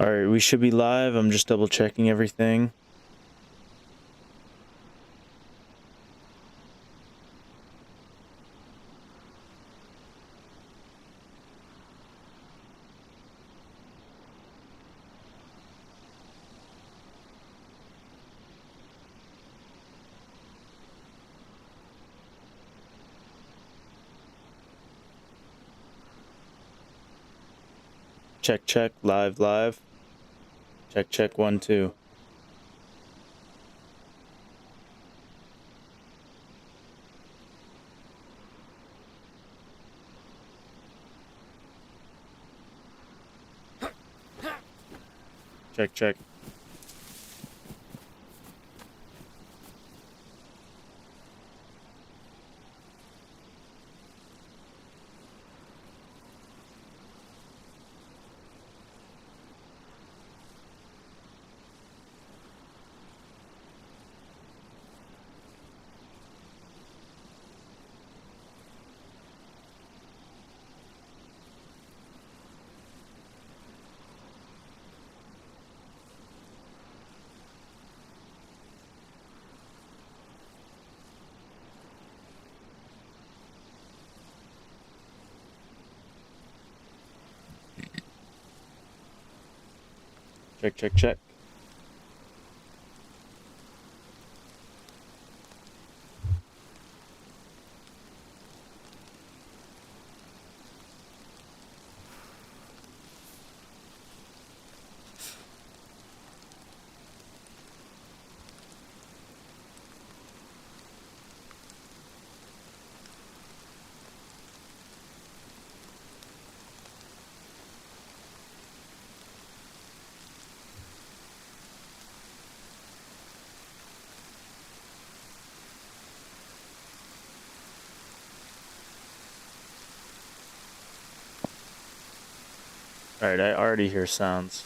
All right, we should be live. I'm just double checking everything. Check, check, live, live. Check, check, 1, 2. Check, check. Check, check, check. All right, I already hear sounds.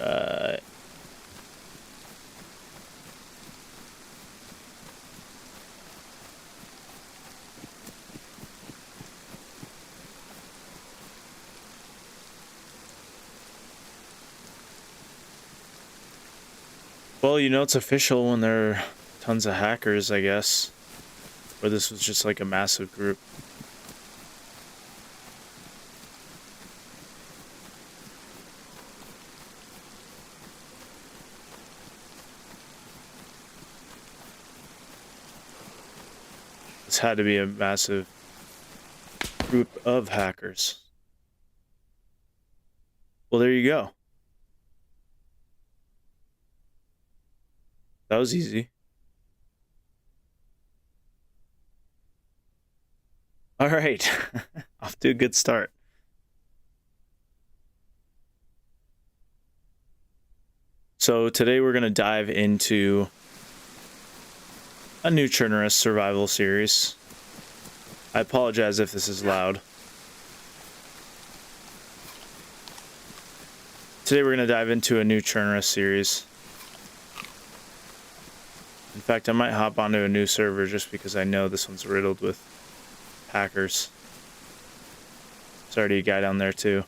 Uh, well, you know it's official when there are tons of hackers, I guess. Or this was just like a massive group. This had to be a massive group of hackers. Well, there you go. That was easy. All right. Off to a good start. So today we're going to dive into a new Chernarus survival series. I apologize if this is loud. Today we're going to dive into a new Chernarus series. In fact, I might hop onto a new server just because I know this one's riddled with hackers. There's already a guy down there too.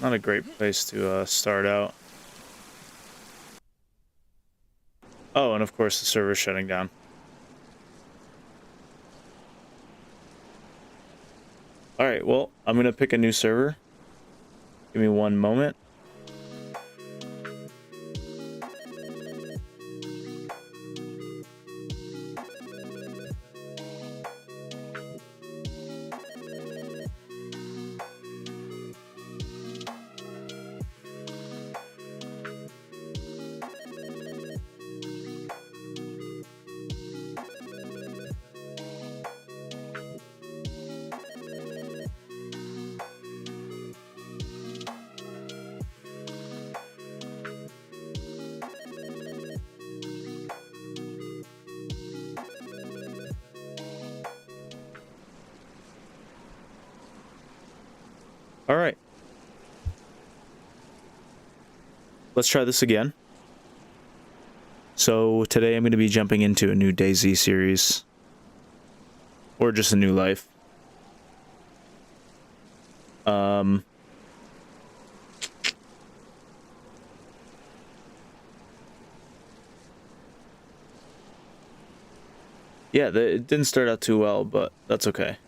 Not a great place to start out. Oh, and of course the server's shutting down. Alright, well, I'm gonna pick a new server. Give me one moment. Alright. Let's try this again. So today I'm going to be jumping into a new DayZ series. Or just a new life. Yeah, it didn't start out too well, but that's okay.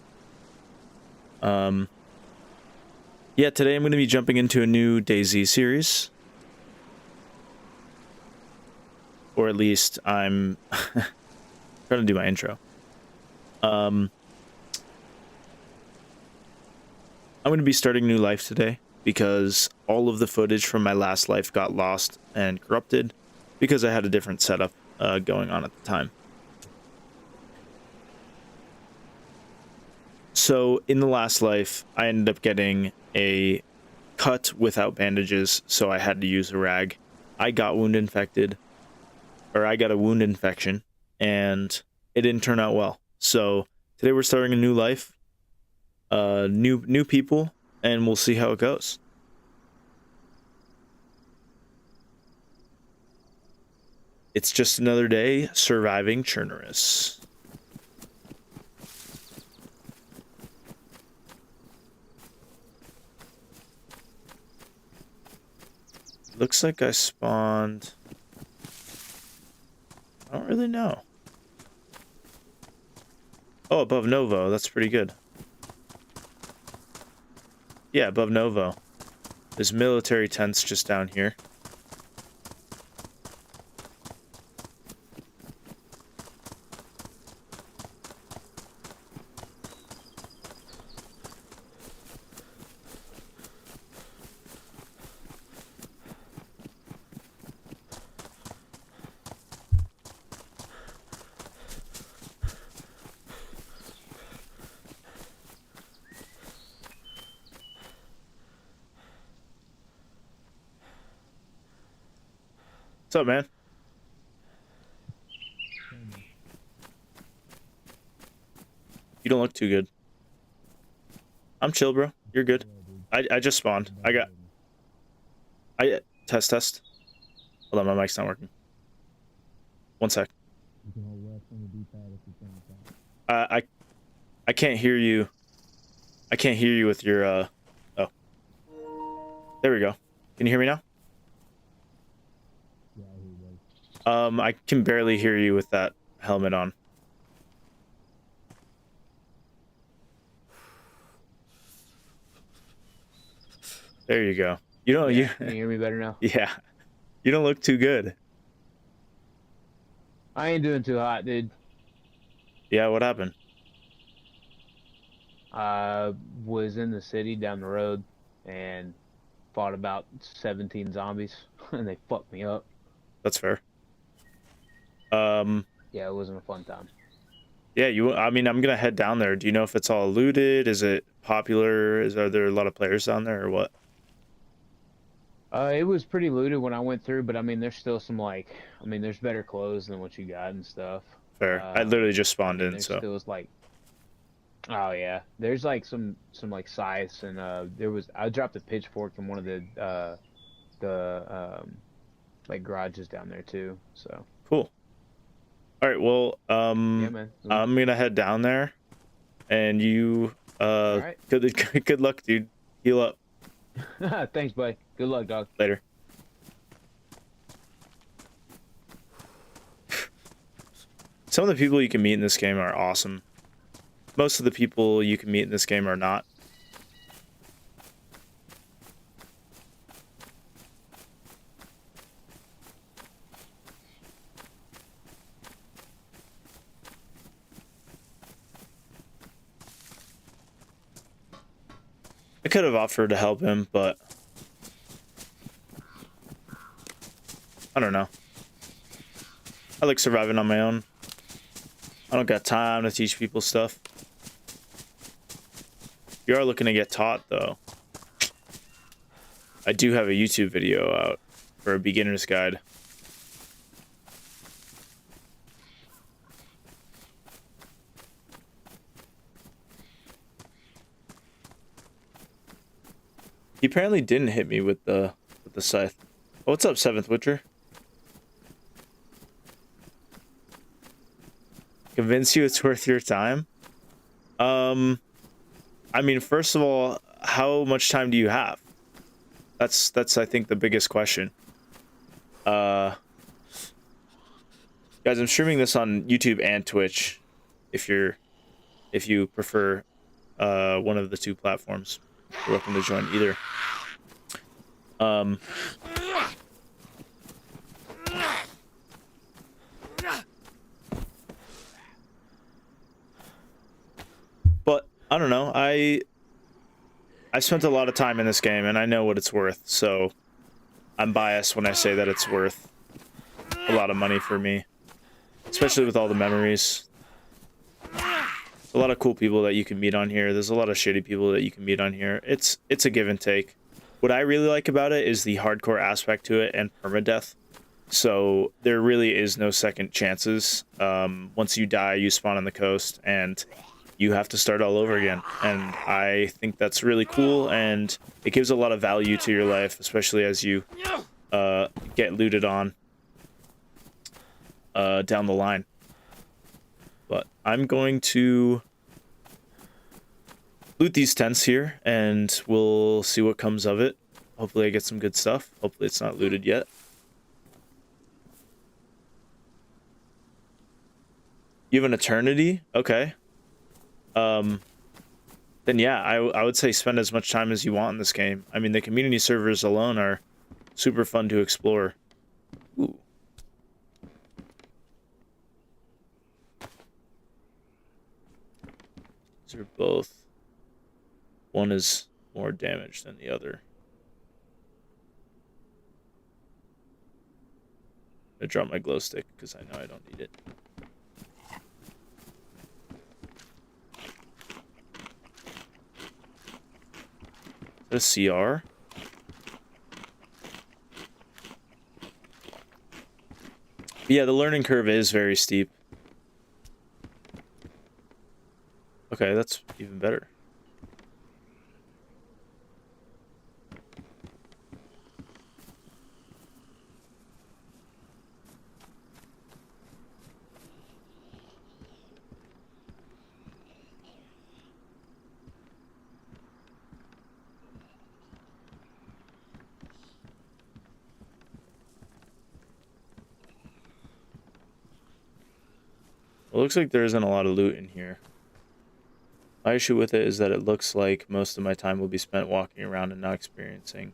Yeah, today I'm going to be jumping into a new DayZ series. Or at least I'm trying to do my intro. I'm going to be starting a new life today because all of the footage from my last life got lost and corrupted because I had a different setup going on at the time. So in the last life, I ended up getting a cut without bandages, so I had to use a rag. I got wound infected, or I got a wound infection, and it didn't turn out well. So today we're starting a new life, new people, and we'll see how it goes. It's just another day surviving Chernarus. Looks like I spawned... I don't really know. Oh, above Novo. That's pretty good. Yeah, above Novo. There's military tents just down here. What's up, man? You don't look too good. I'm chill, bro. You're good. I just spawned. Test. Hold on, my mic's not working. One sec. I can't hear you. I can't hear you with your oh. There we go. Can you hear me now? I can barely hear you with that helmet on. There you go. You don't. Yeah, can you hear me better now? Yeah. You don't look too good. I ain't doing too hot, dude. Yeah. What happened? I was in the city down the road and fought about 17 zombies, and they fucked me up. That's fair. Yeah, it wasn't a fun time. Yeah, I mean, I'm gonna head down there. Do you know if it's all looted? Is it popular? Are there a lot of players down there or what? It was pretty looted when I went through, but I mean, there's still some there's better clothes than what you got and stuff. Fair. I literally just I spawned mean, in, there's so still is like, oh yeah, there's like some like scythes and I dropped a pitchfork in one of the like garages down there too. So cool. All right, well, yeah, man. I'm gonna head down there, and you, All right. good, good luck, dude. Heal up Thanks, buddy. Good luck, dog. later. Some of the people you can meet in this game are awesome. Most of the people you can meet in this game are not. I could have offered to help him, but I don't know. I like surviving on my own. I don't got time to teach people stuff. You are looking to get taught, though. I do have a YouTube video out for a beginner's guide. He apparently didn't hit me with the scythe. Oh, what's up, Seventh Witcher? Convince you it's worth your time? I mean, first of all, how much time do you have? That's I think the biggest question. Guys, I'm streaming this on YouTube and Twitch if you prefer one of the two platforms. You're welcome to join either. But I don't know. I spent a lot of time in this game and I know what it's worth, so I'm biased when I say that it's worth a lot of money for me, especially with all the memories. A lot of cool people that you can meet on here. There's a lot of shitty people that you can meet on here. It's a give and take. What I really like about it is the hardcore aspect to it and permadeath. So there really is no second chances. Once you die, you spawn on the coast and you have to start all over again. And I think that's really cool, and it gives a lot of value to your life, especially as you get looted on down the line. But I'm going to loot these tents here, and we'll see what comes of it. Hopefully I get some good stuff. Hopefully it's not looted yet. You have an eternity? Okay. Then yeah, I would say spend as much time as you want in this game. I mean, the community servers alone are super fun to explore. Ooh. These are both. One is more damaged than the other. I drop my glow stick because I know I don't need it. Is that a CR? Yeah, the learning curve is very steep. Okay, that's even better. It looks like there isn't a lot of loot in here. My issue with it is that it looks like most of my time will be spent walking around and not experiencing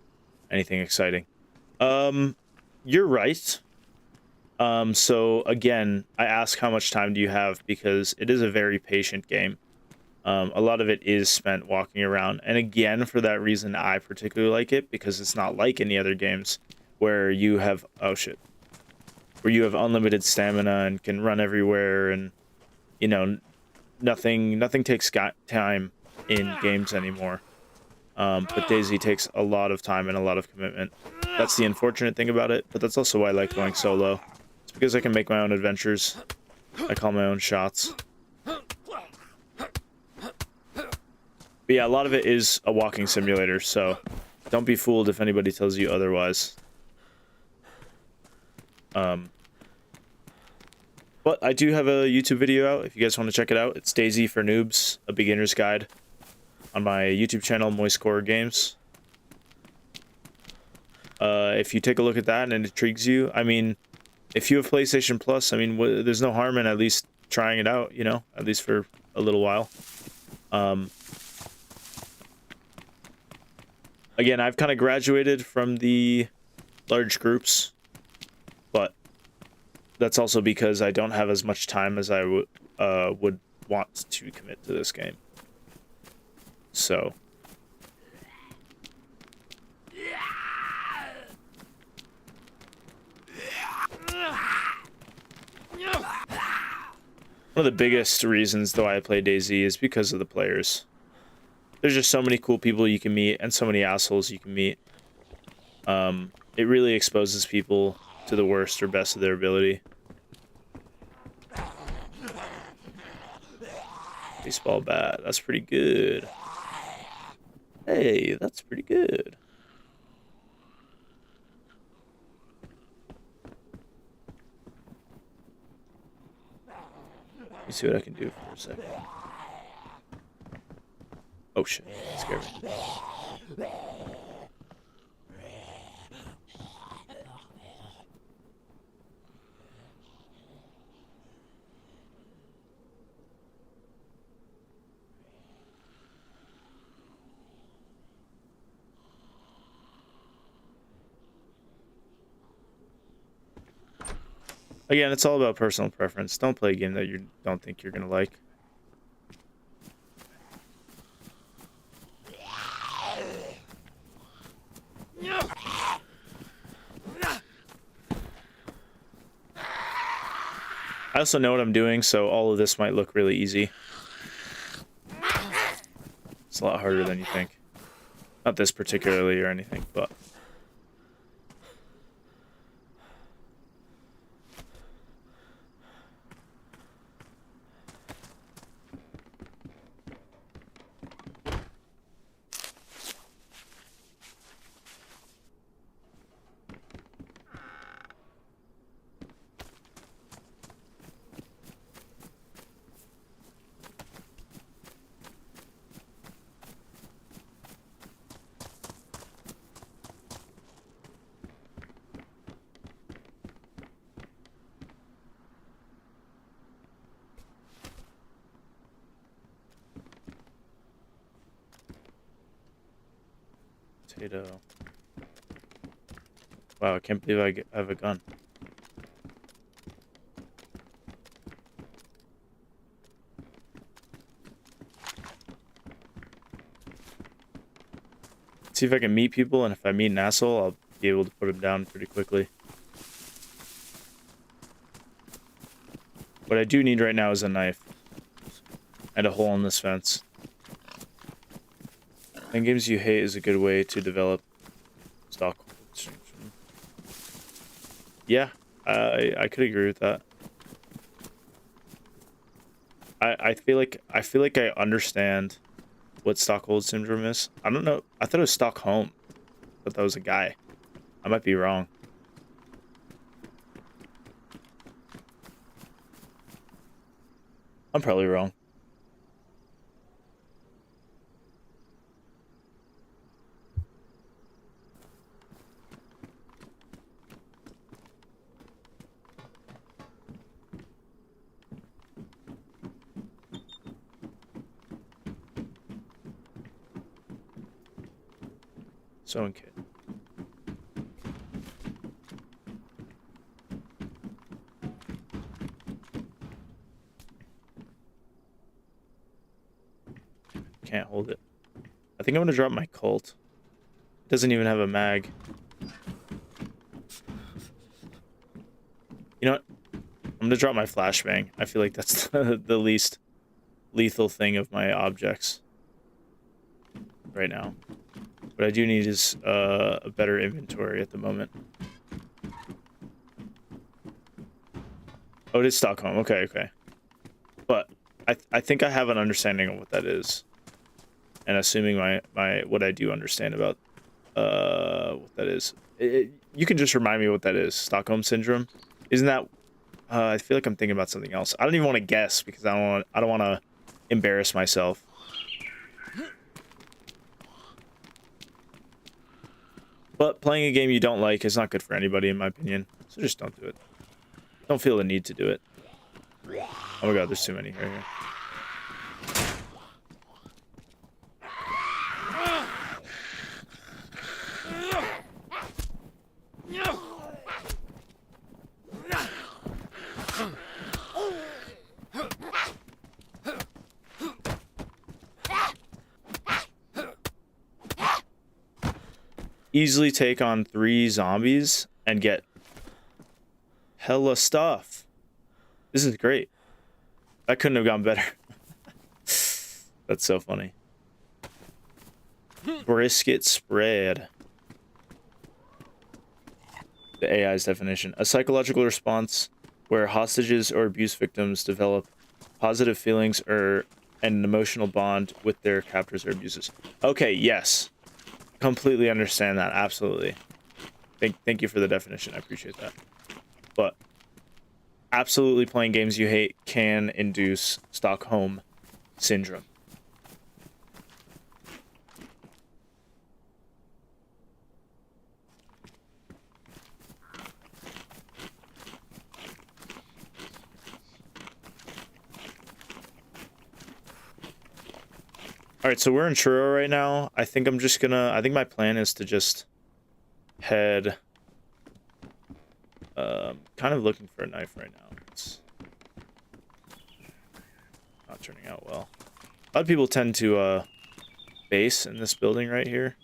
anything exciting. You're right. So again, I ask how much time do you have because it is a very patient game. A lot of it is spent walking around. And again, for that reason, I particularly like it because it's not like any other games where you have, oh shit, where you have unlimited stamina and can run everywhere and you know, nothing takes time in games anymore. But Daisy takes a lot of time and a lot of commitment. That's the unfortunate thing about it, but that's also why I like going solo. It's because I can make my own adventures. I call my own shots. But yeah, a lot of it is a walking simulator, so don't be fooled if anybody tells you otherwise. But I do have a YouTube video out if you guys want to check it out. It's Daisy for Noobs, a beginner's guide, on my YouTube channel, Moistcore Games. If you take a look at that and it intrigues you, I mean, if you have PlayStation Plus, I mean, there's no harm in at least trying it out, you know, at least for a little while. Again, I've kind of graduated from the large groups, but that's also because I don't have as much time as I would want to commit to this game. So. One of the biggest reasons, though, I play Daisy is because of the players. There's just so many cool people you can meet and so many assholes you can meet. It really exposes people to the worst or best of their ability. Baseball bat, that's pretty good. Hey, that's pretty good. Let me see what I can do for a second. Oh shit, that scared me. Again, it's all about personal preference. Don't play a game that you don't think you're gonna like. I also know what I'm doing, so all of this might look really easy. It's a lot harder than you think. Not this particularly or anything, but... Potato. Wow, I can't believe I have a gun. See if I can meet people, and if I meet an asshole, I'll be able to put him down pretty quickly. What I do need right now is a knife. And a hole in this fence. Playing games you hate is a good way to develop stock. Yeah, I could agree with that. I feel like I understand what Stockholm syndrome is. I don't know. I thought it was Stockholm. I thought that was a guy. I might be wrong. I'm probably wrong. Sewing kit. Can't hold it. I think I'm gonna drop my Colt. It doesn't even have a mag. You know what? I'm gonna drop my flashbang. I feel like that's the least lethal thing of my objects right now. What I do need is a better inventory at the moment. Oh, it is Stockholm. Okay, okay. But I think I have an understanding of what that is. And assuming my what I do understand about what that is. You can just remind me what that is. Stockholm syndrome. Isn't that I feel like I'm thinking about something else. I don't even want to guess because I don't want to embarrass myself. But playing a game you don't like is not good for anybody, in my opinion. So just don't do it. Don't feel the need to do it. Oh my god, there's too many here. Easily take on 3 zombies and get hella stuff. This is great. That couldn't have gone better. That's so funny. Brisket spread. The AI's definition. A psychological response where hostages or abuse victims develop positive feelings or an emotional bond with their captors or abusers. Okay, yes. Completely understand that. Absolutely. Thank you for the definition. I appreciate that. But absolutely playing games you hate can induce Stockholm syndrome. All right, so we're in Churro right now. I think my plan is to just head, kind of looking for a knife right now. It's not turning out well. A lot of people tend to, base in this building right here.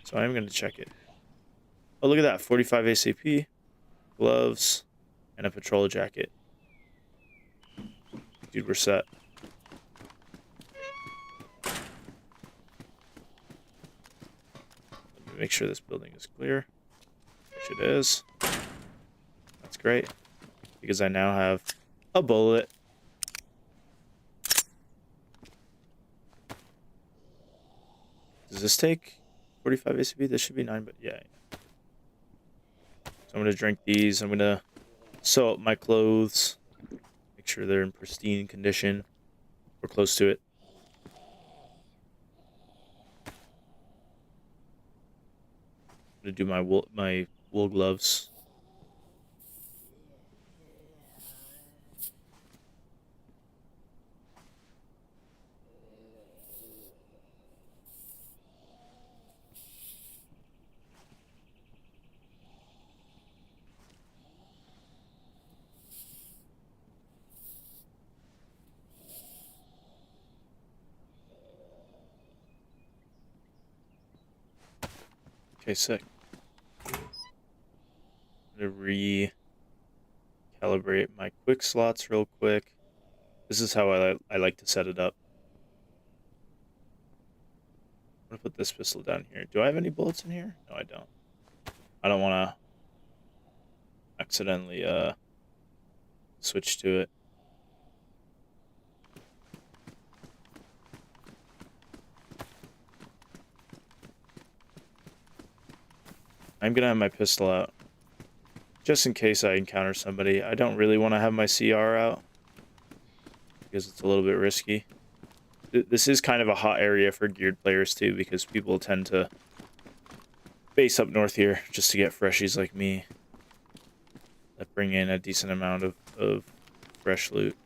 So I'm going to check it. Oh, look at that. 45 ACP, gloves, and a patrol jacket. Dude, we're set. Make sure this building is clear, which it is. That's great, because I now have a bullet. Does this take 45 ACP? This should be 9, but yeah. So I'm gonna drink these. I'm gonna sew up my clothes, make sure they're in pristine condition. We're close to it. To do my wool gloves. Okay, sick. I'm gonna recalibrate my quick slots real quick. This is how I like to set it up. I'm gonna put this pistol down here. Do I have any bullets in here? No, I don't. I don't want to accidentally switch to it. I'm gonna have my pistol out just in case I encounter somebody. I don't really want to have my CR out because it's a little bit risky. This is kind of a hot area for geared players too, because people tend to base up north here just to get freshies like me that bring in a decent amount of fresh loot.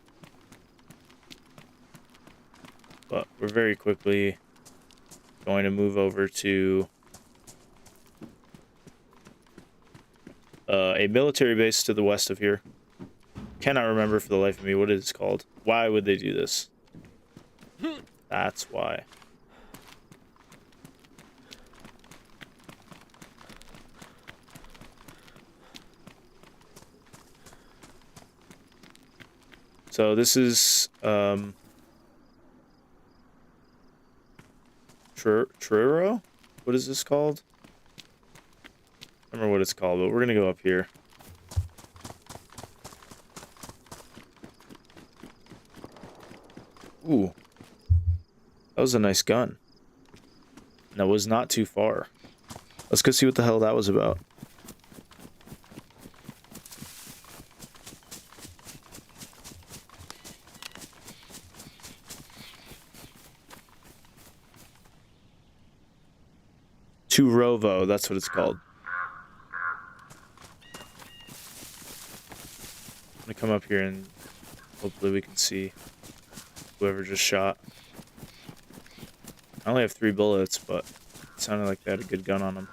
But we're very quickly going to move over to a military base to the west of here. Cannot remember for the life of me what it's called. Why would they do this? That's why. So this is Truro? What is this called? I don't remember what it's called, but we're gonna go up here. Ooh, that was a nice gun. And that was not too far. Let's go see what the hell that was about. Turovo, that's what it's called. I'm gonna come up here and hopefully we can see whoever just shot. I only have 3 bullets, but it sounded like they had a good gun on them.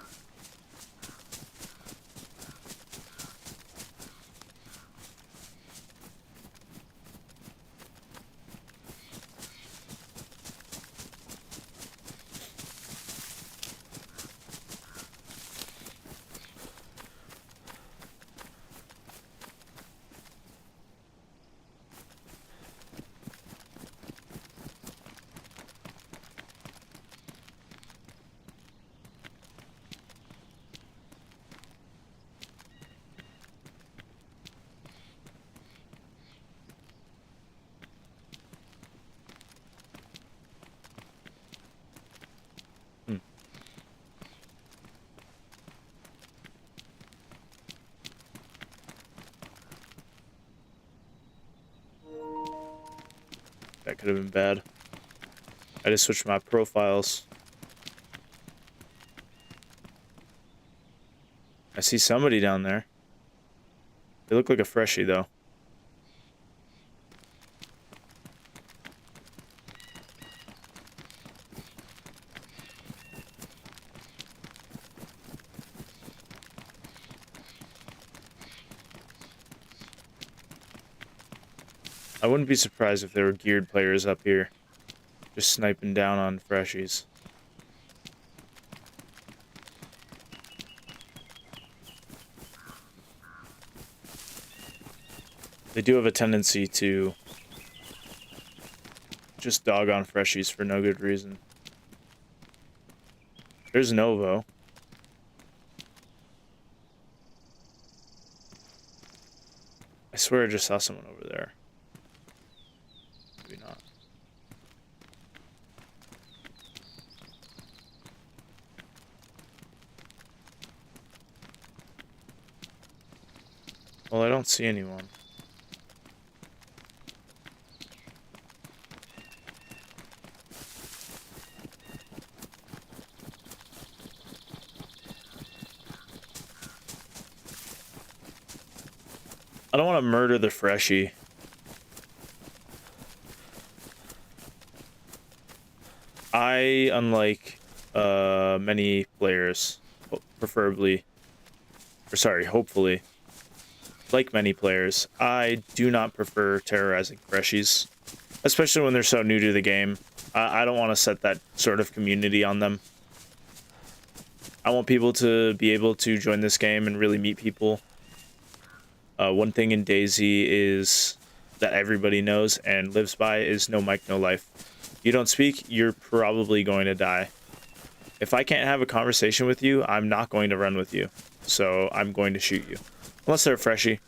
Hmm. That could have been bad. I just switched my profiles. I see somebody down there. They look like a freshie, though. I wouldn't be surprised if there were geared players up here, just sniping down on freshies. They do have a tendency to just dog on freshies for no good reason. There's Novo. I swear I just saw someone over there. Maybe not. Well, I don't see anyone. I don't want to murder the freshie. I, unlike many players, preferably, or sorry, hopefully, like many players, I do not prefer terrorizing freshies, especially when they're so new to the game. I don't want to set that sort of community on them. I want people to be able to join this game and really meet people. One thing in DayZ is that everybody knows and lives by is no mic, no life. You don't speak, you're probably going to die. If I can't have a conversation with you, I'm not going to run with you. So I'm going to shoot you. Unless they're a freshie.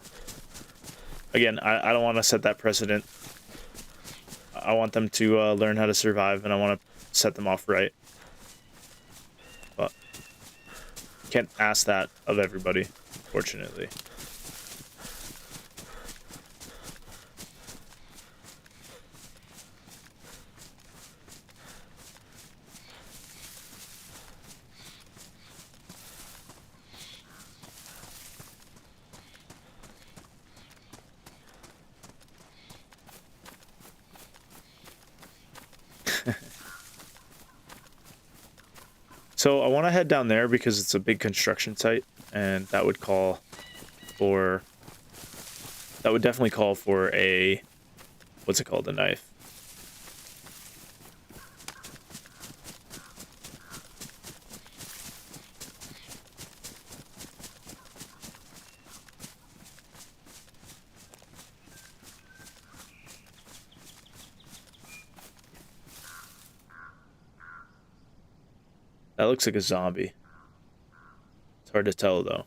Again, I don't want to set that precedent. I want them to learn how to survive, and I want to set them off right. But can't ask that of everybody, fortunately. So I want to head down there because it's a big construction site, and that would definitely call for a, what's it called, a knife. That looks like a zombie. It's hard to tell, though.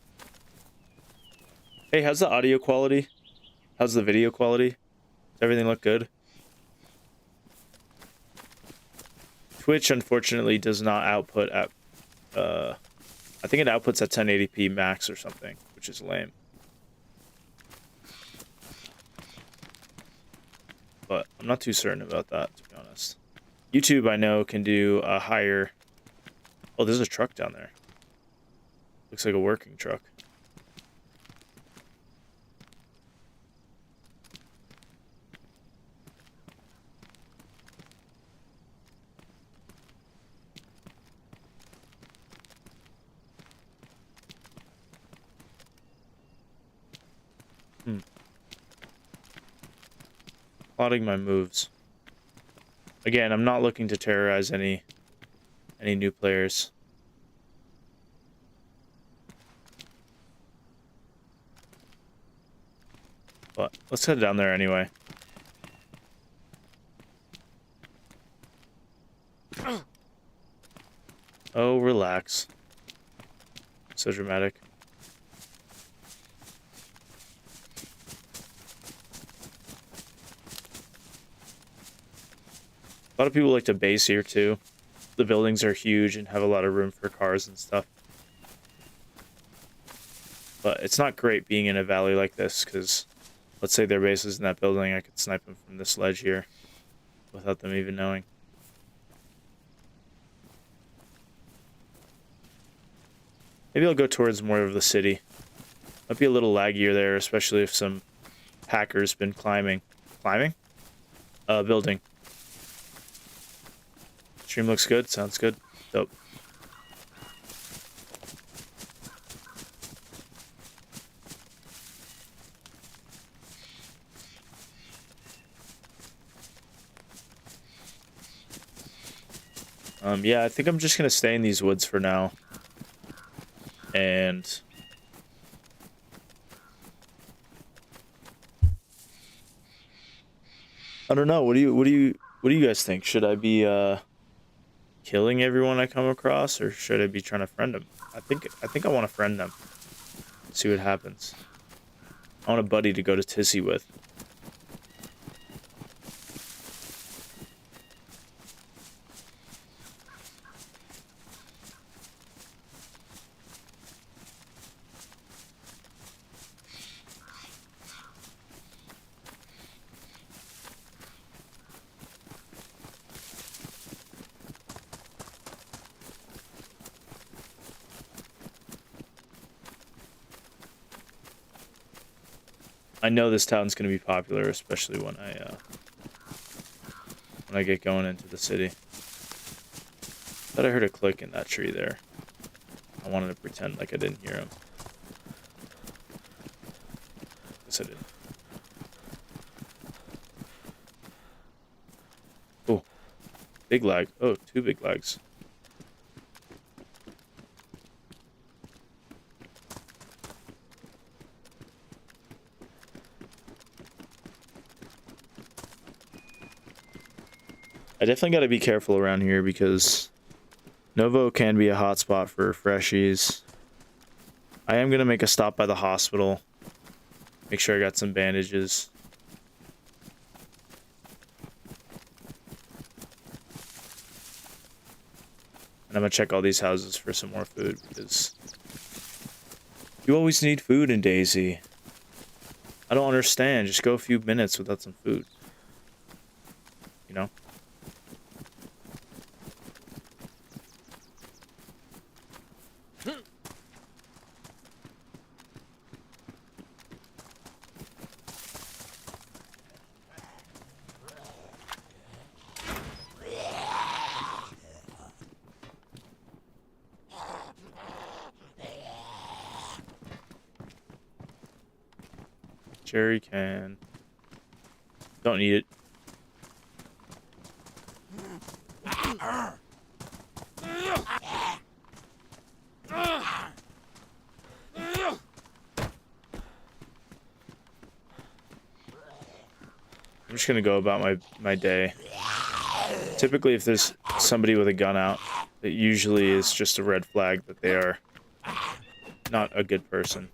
Hey, how's the audio quality? How's the video quality? Does everything look good? Twitch, unfortunately, does not output at... I think it outputs at 1080p max or something, which is lame. But I'm not too certain about that, to be honest. YouTube, I know, can do a higher... Oh, there's a truck down there. Looks like a working truck. Plotting my moves. Again, I'm not looking to terrorize any new players. But let's head down there anyway. Oh, relax. So dramatic. A lot of people like to base here too. The buildings are huge and have a lot of room for cars and stuff. But it's not great being in a valley like this, because let's say their base is in that building, I could snipe them from this ledge here without them even knowing. Maybe I'll go towards more of the city. Might be a little laggier there, especially if some hacker's been climbing. Climbing? Building. Stream looks good. Sounds good. Dope. Yeah, I think I'm just gonna stay in these woods for now. And I don't know. What do you guys think? Should I be killing everyone I come across, or should I be trying to friend them? I think I want to friend them. See what happens. I want a buddy to go to Tissy with. I know this town's gonna be popular, especially when I get going into the city. Thought I heard a click in that tree there. I wanted to pretend like I didn't hear him. Guess I didn't. Oh, big lag. Oh, two big lags. I definitely got to be careful around here because Novo can be a hotspot for freshies. I am going to make a stop by the hospital. Make sure I got some bandages. And I'm going to check all these houses for some more food because you always need food in DayZ. I don't understand. Just go a few minutes without some food. You know? Jerry can. Don't need it. I'm just gonna go about my day. Typically, if there's somebody with a gun out, It usually is just a red flag that they are not a good person.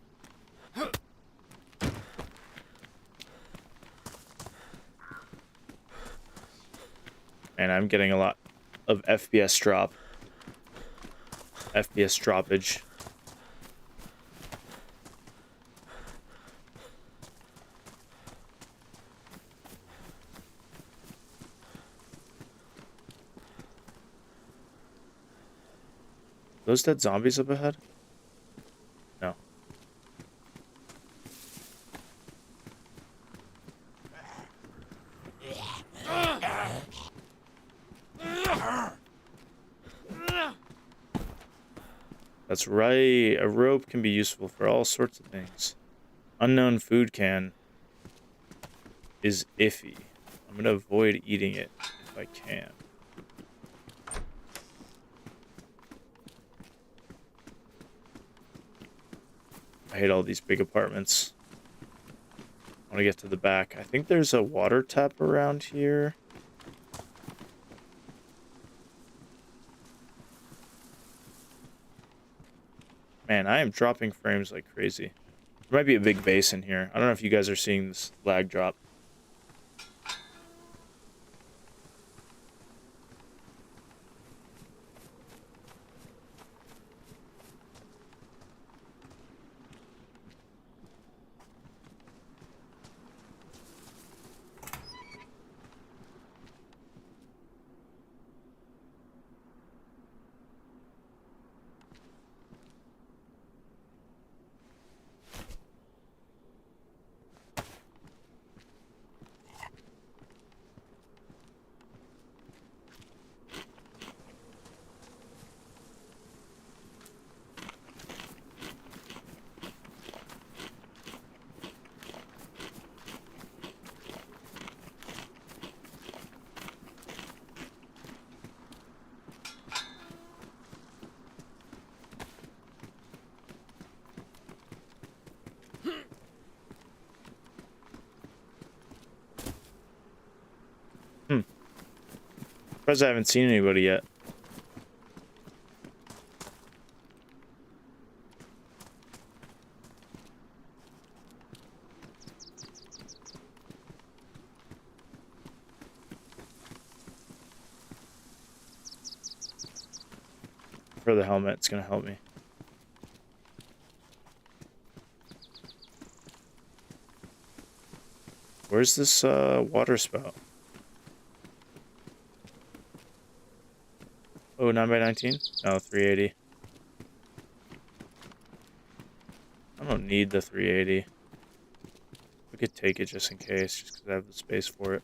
And I'm getting a lot of FPS drop. FPS droppage. Those dead zombies up ahead? No. That's right. A rope can be useful for all sorts of things. Unknown food can is iffy. I'm gonna avoid eating it if I can. I hate all these big apartments. I want to get to the back. I think there's a water tap around here. Man, I am dropping frames like crazy. There might be a big base in here. I don't know if you guys are seeing this lag drop. Surprised I haven't seen anybody yet. For the helmet, it's gonna help me. Where's this water spout? Oh, 9x19? No, 380. I don't need the 380. We could take it just in case, just because I have the space for it.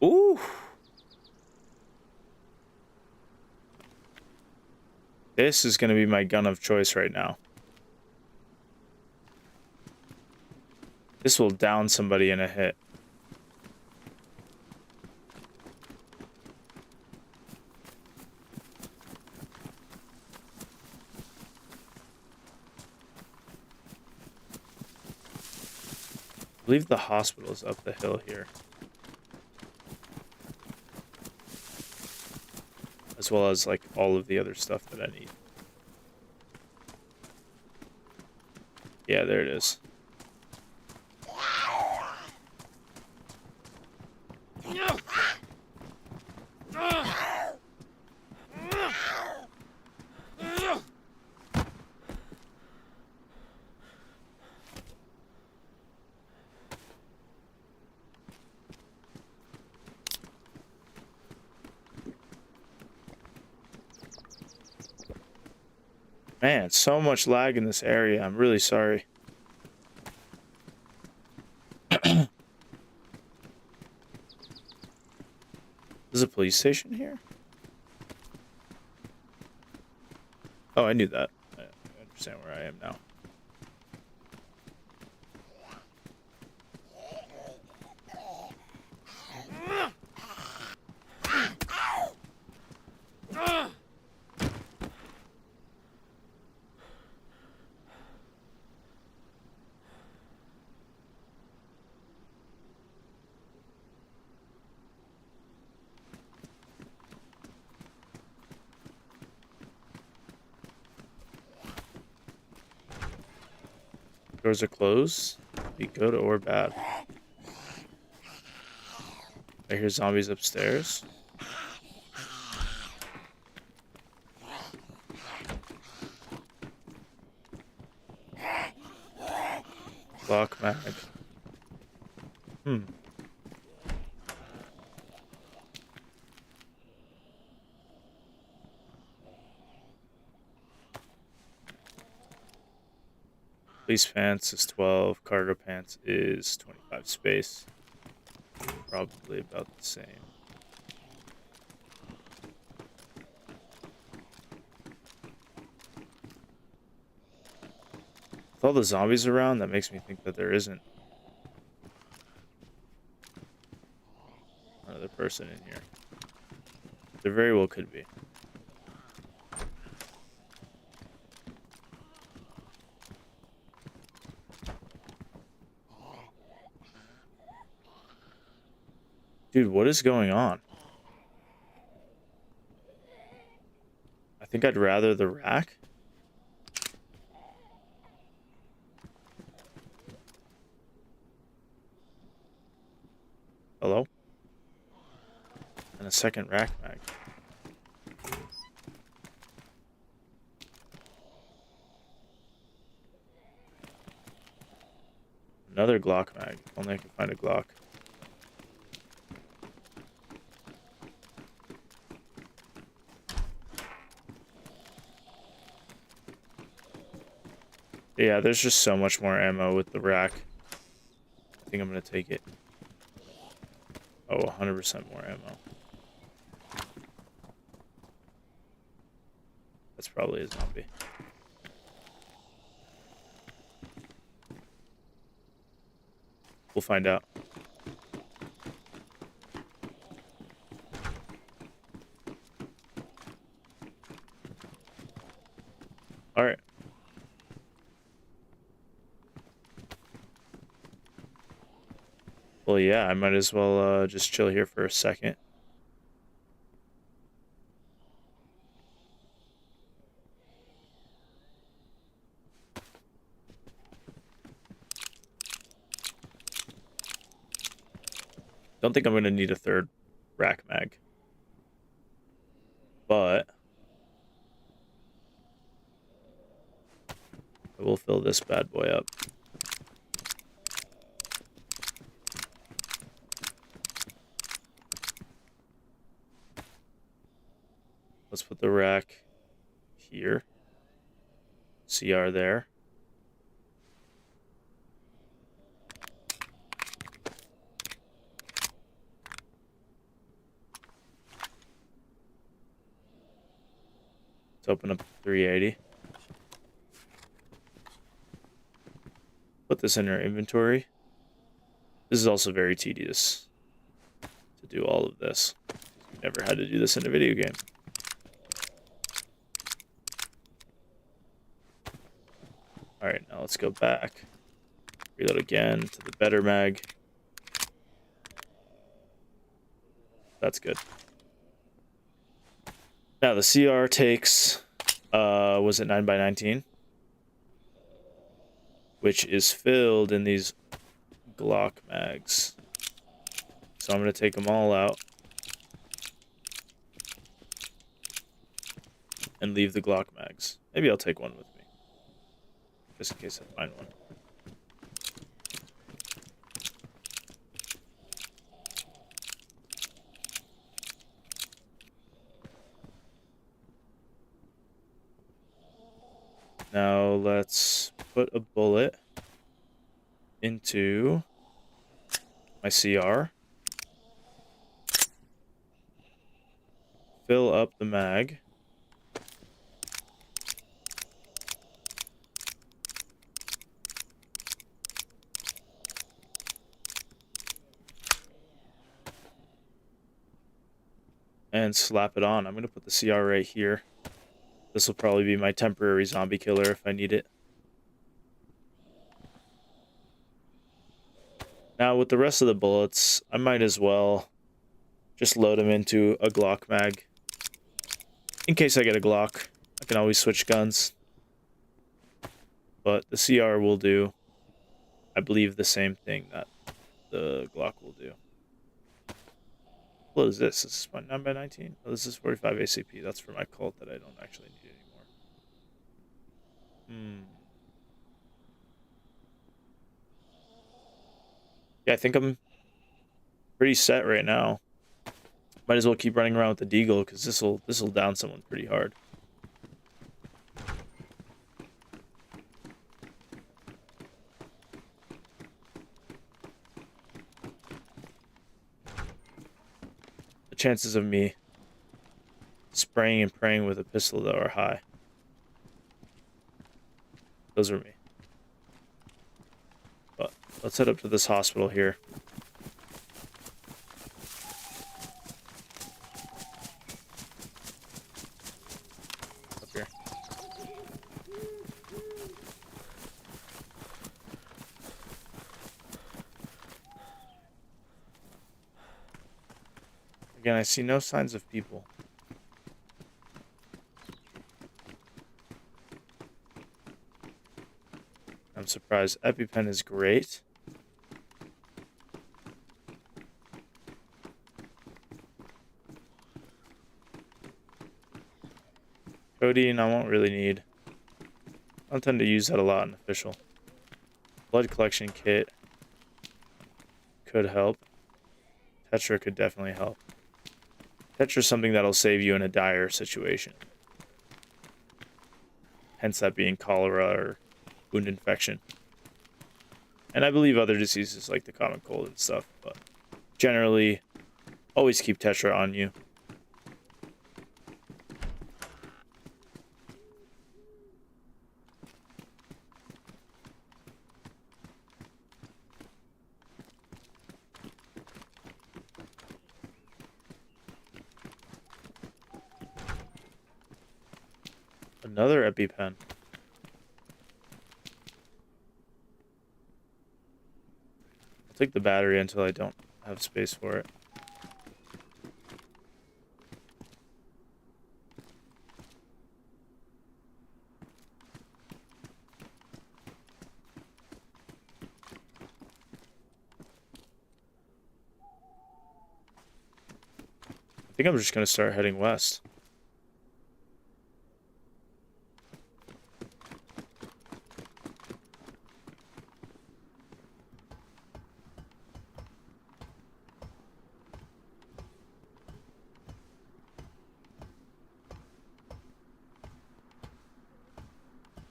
Ooh! This is going to be my gun of choice right now. This will down somebody in a hit. I believe the hospital is up the hill here. As well as, like, all of the other stuff that I need. Yeah, there it is. Man, so much lag in this area. I'm really sorry. There's a police station here? Oh, I knew that. I understand where I am now. Doors are closed. Be good or bad. I hear zombies upstairs. Block mag. Hmm. Police pants is 12. Cargo pants is 25 space. Probably about the same. With all the zombies around, that makes me think that there isn't another person in here. There very well could be. Dude, what is going on? I think I'd rather the rack. Hello? And a second rack mag. Another Glock mag. Only I can find a Glock. Yeah, there's just so much more ammo with the rack. I think I'm gonna take it. Oh, 100% more ammo. That's probably a zombie. We'll find out. Alright. Well, yeah, I might as well just chill here for a second. Don't think I'm going to need a third rack mag. But I will fill this bad boy up. Let's put the rack here. CR there. Let's open up 380. Put this in our inventory. This is also very tedious to do all of this. We've never had to do this in a video game. Alright, now let's go back. Reload again to the better mag. That's good. Now the CR takes, was it 9x19? Which is filled in these Glock mags. So I'm going to take them all out. And leave the Glock mags. Maybe I'll take one with me. Just in case I find one. Now let's put a bullet into my CR. Fill up the mag. And slap it on. I'm going to put the CR right here. This will probably be my temporary zombie killer if I need it. Now with the rest of the bullets, I might as well just load them into a Glock mag. In case I get a Glock, I can always switch guns. But the CR will do. I believe the same thing that the Glock will do. What is this? This is my 9x19? Oh, this is 45 ACP. That's for my cult that I don't actually need anymore. Yeah, I think I'm pretty set right now. Might as well keep running around with the deagle because this'll down someone pretty hard. The chances of me spraying and praying with a pistol though are high. Those are me. But let's head up to this hospital here. Up here. Again, I see no signs of people. I'm surprised. EpiPen is great. Codeine, I won't really need. I don't tend to use that a lot in official. Blood collection kit could help. Tetra could definitely help. Tetra is something that'll save you in a dire situation. Hence that being cholera or wound infection. And I believe other diseases like the common cold and stuff, but generally, always keep Tetra on you. Another EpiPen. I'll take the battery until I don't have space for it. I think I'm just going to start heading west.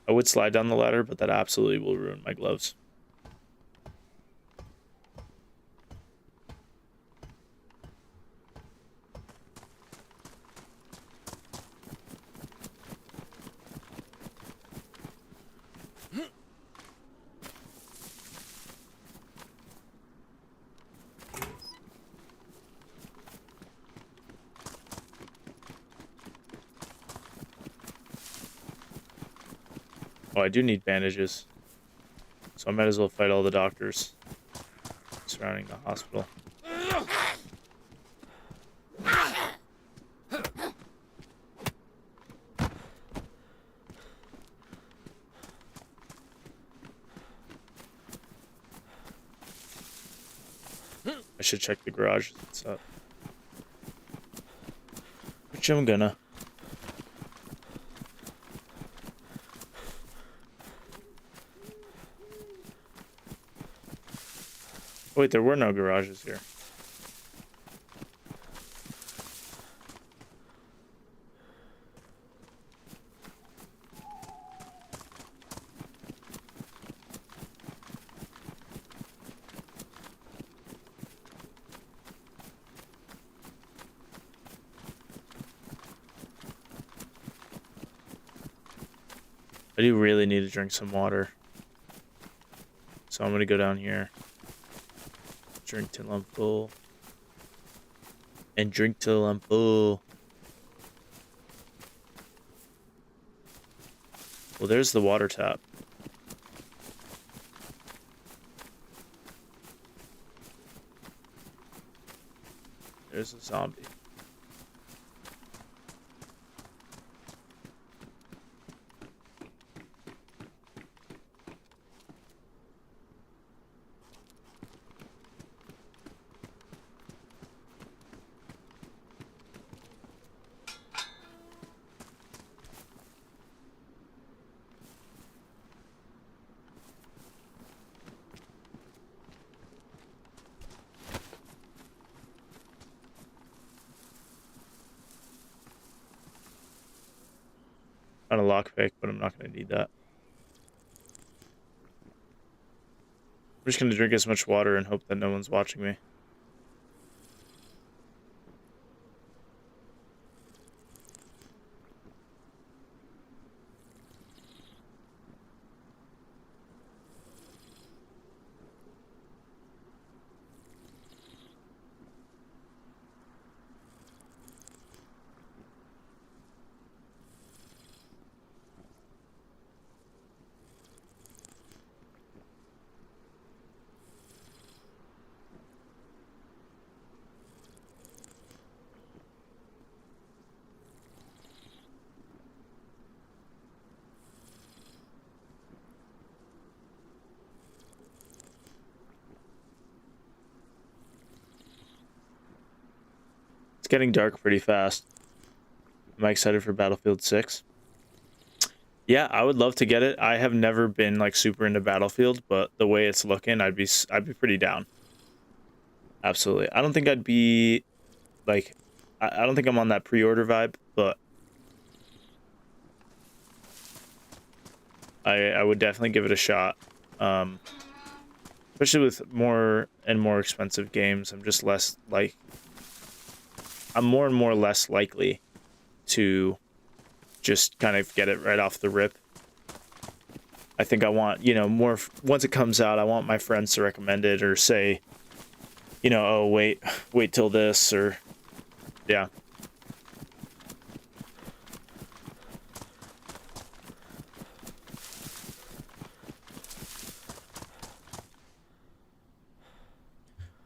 I would slide down the ladder, but that absolutely will ruin my gloves. Oh, I do need bandages. So I might as well fight all the doctors surrounding the hospital. I should check the garage. It's up. Which I'm gonna. Wait, there were no garages here. I do really need to drink some water. So I'm gonna go down here. Drink till I'm full. And drink till I'm full. Well, there's the water tap. There's a zombie. on a lockpick, but I'm not gonna need that. I'm just gonna drink as much water and hope that no one's watching me. It's getting dark pretty fast. Am I excited for Battlefield 6? Yeah, I would love to get it. I have never been like super into Battlefield, but the way it's looking, I'd be pretty down. Absolutely. I don't think I'd be like I don't think I'm on that pre-order vibe, but I would definitely give it a shot. Especially with more and more expensive games, I'm more and more less likely to just kind of get it right off the rip. I think I want, more once it comes out, I want my friends to recommend it or say, oh, wait till this, or yeah.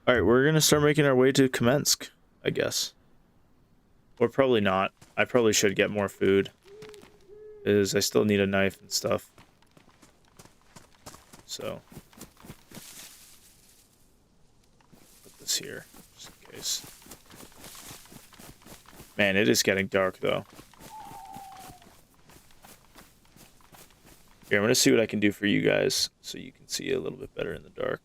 All right, we're going to start making our way to Kamensk, I guess. Or probably not. I probably should get more food, because I still need a knife and stuff. So, put this here, just in case. Man, it is getting dark, though. Here, I'm going to see what I can do for you guys, so you can see a little bit better in the dark.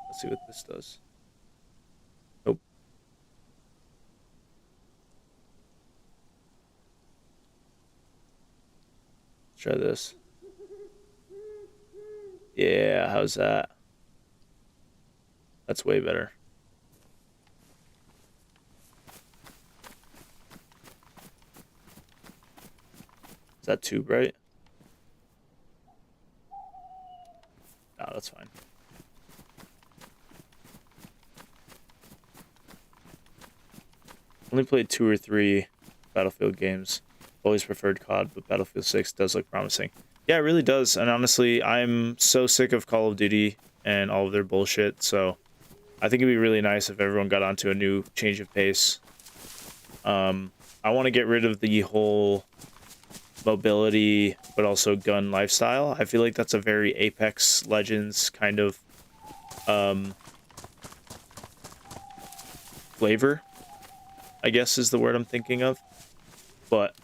Let's see what this does. Nope. Let's try this. Yeah, how's that? That's way better. Is that too bright? No, that's fine. Only played 2 or 3 Battlefield games. Always preferred COD, but Battlefield 6 does look promising. Yeah, it really does. And honestly, I'm so sick of Call of Duty and all of their bullshit. So I think it'd be really nice if everyone got onto a new change of pace. I want to get rid of the whole mobility, but also gun lifestyle. I feel like that's a very Apex Legends kind of flavor, I guess is the word I'm thinking of. But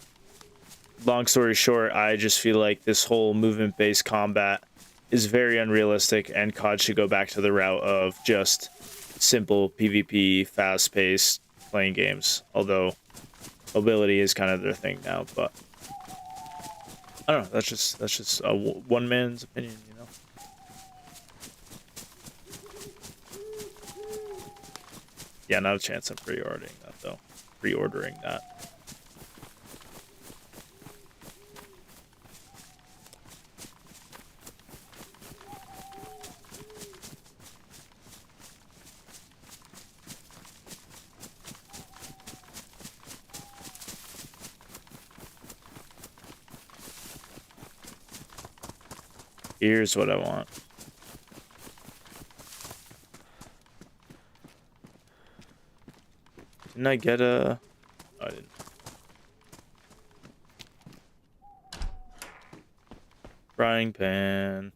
long story short, I just feel like this whole movement-based combat is very unrealistic, and COD should go back to the route of just simple PvP, fast-paced playing games. Although mobility is kind of their thing now, but I don't know. That's just one man's opinion, Yeah, not a chance I'm pre-ordering that though. Pre-ordering that. Here's what I want. Didn't I get a... Oh, I didn't. Frying pan.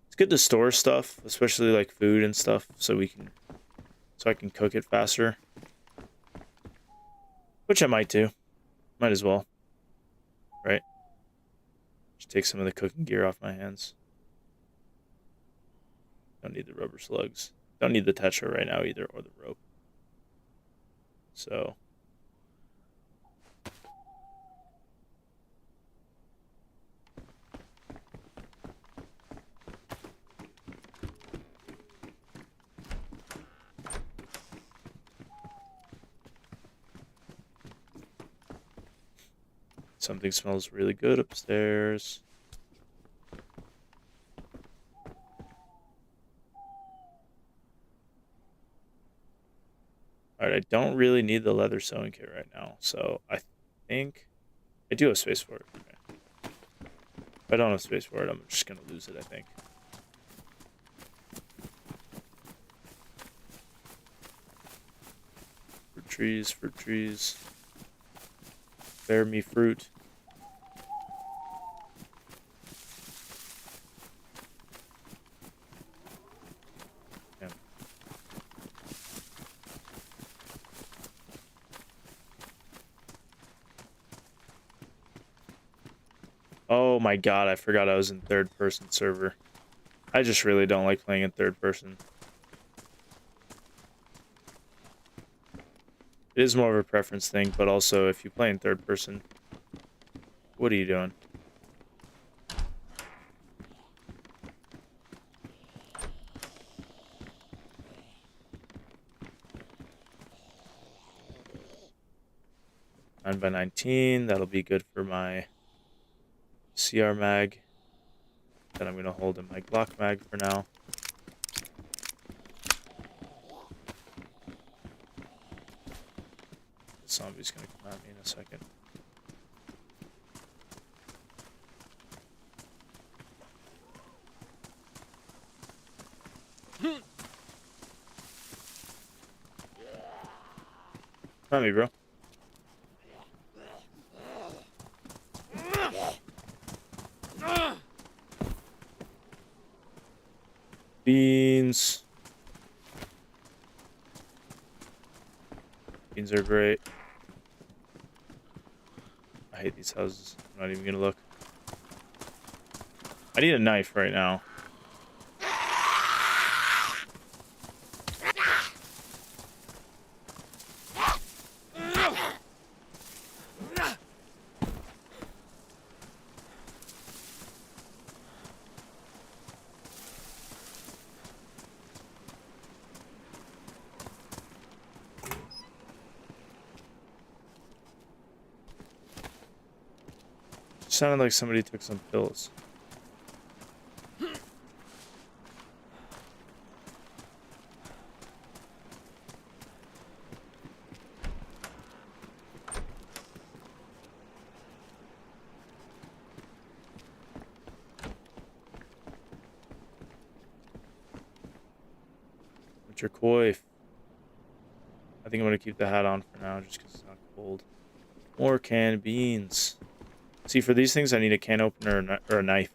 It's good to store stuff, especially like food and stuff, so I can cook it faster. Which I might do. Might as well. Right? Just take some of the cooking gear off my hands. Don't need the rubber slugs. Don't need the tetra right now either, or the rope. So... Something smells really good upstairs. Alright, I don't really need the leather sewing kit right now, so I think I do have space for it. Okay. If I don't have space for it, I'm just gonna lose it, I think. Fruit trees, fruit trees. Bear me fruit. Yeah. Oh my god, I forgot I was in third person server. I just really don't like playing in third person. It is more of a preference thing, but also if you play in third person, what are you doing? Nine by 19, that'll be good for my CR mag. That I'm gonna hold in my Glock mag for now. The zombie's gonna come at me in a second. Come at me, bro. Beans. Beans are great. I hate these houses. I'm not even gonna look. I need a knife right now. Sounded like somebody took some pills. Winter coif. I think I'm gonna keep the hat on for now just because it's not cold. More canned beans. See, for these things, I need a can opener or a knife.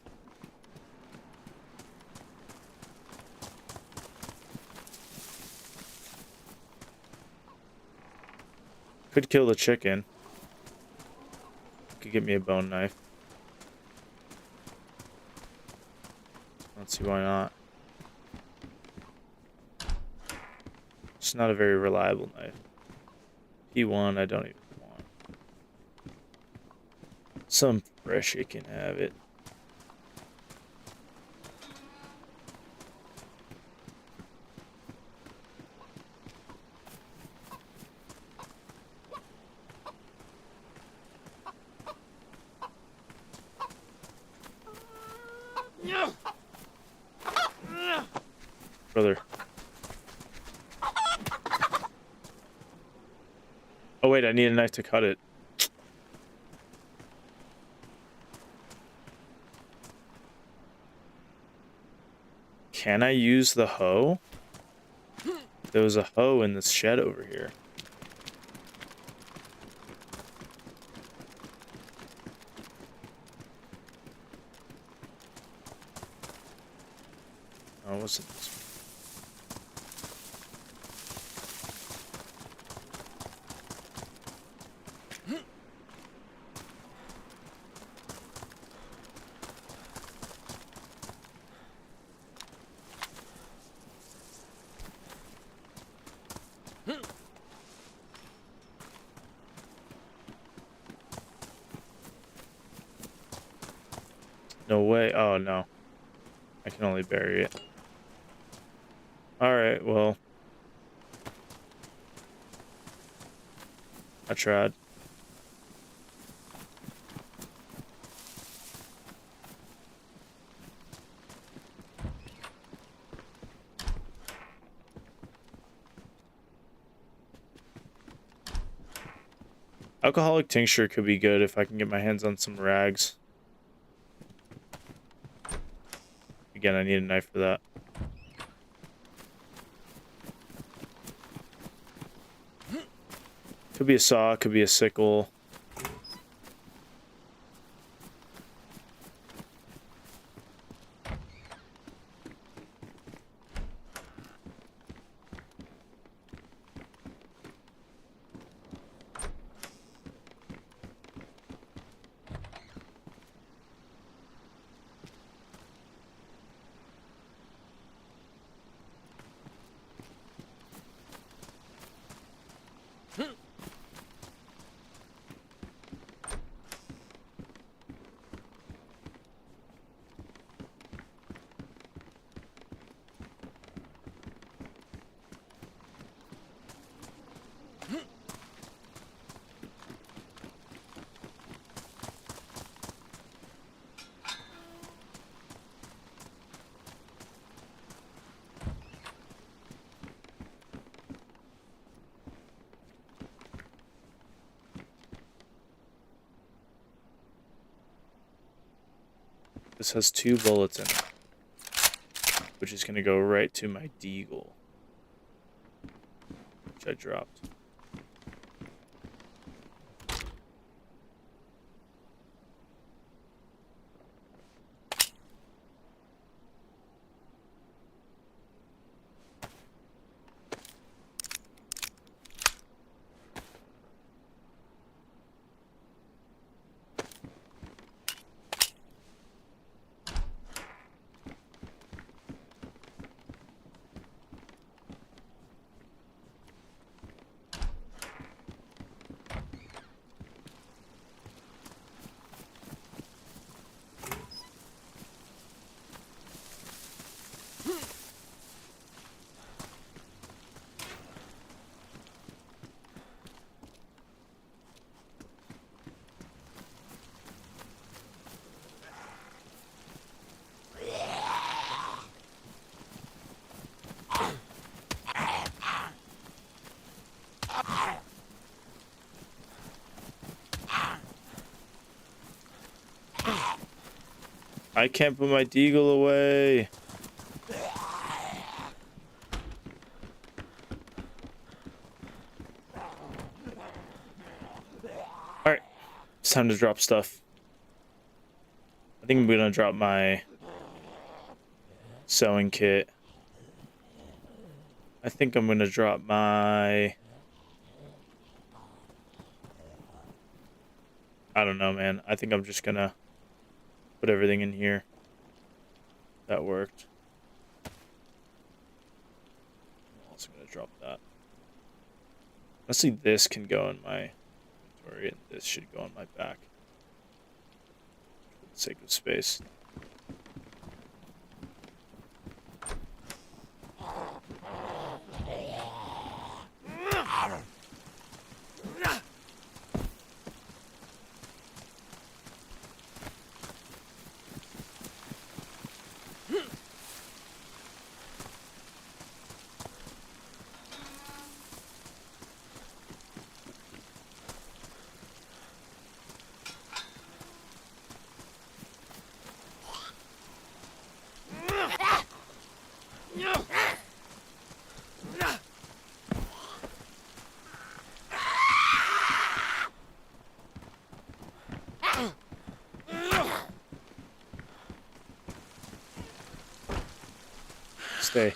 Could kill the chicken. Could get me a bone knife. Let's see why not. It's not a very reliable knife. P1, I don't even want. Some fresh, it can have it. Brother. Oh wait, I need a knife to cut it. Can I use the hoe? There was a hoe in this shed over here. Oh, what's it? No way. Oh, no. I can only bury it. Alright, well. I tried. Alcoholic tincture could be good if I can get my hands on some rags. Again, I need a knife for that. Could be a saw, could be a sickle. This has 2 bullets in it, which is going to go right to my deagle, which I dropped. I can't put my deagle away. Alright, it's time to drop stuff. I think I'm gonna drop my sewing kit. I think I'm gonna drop my... I don't know, man. I think I'm just gonna put everything in here. That worked. I'm also gonna drop that. Honestly, this can go in my inventory, and this should go on my back. For the sake of space. Stay.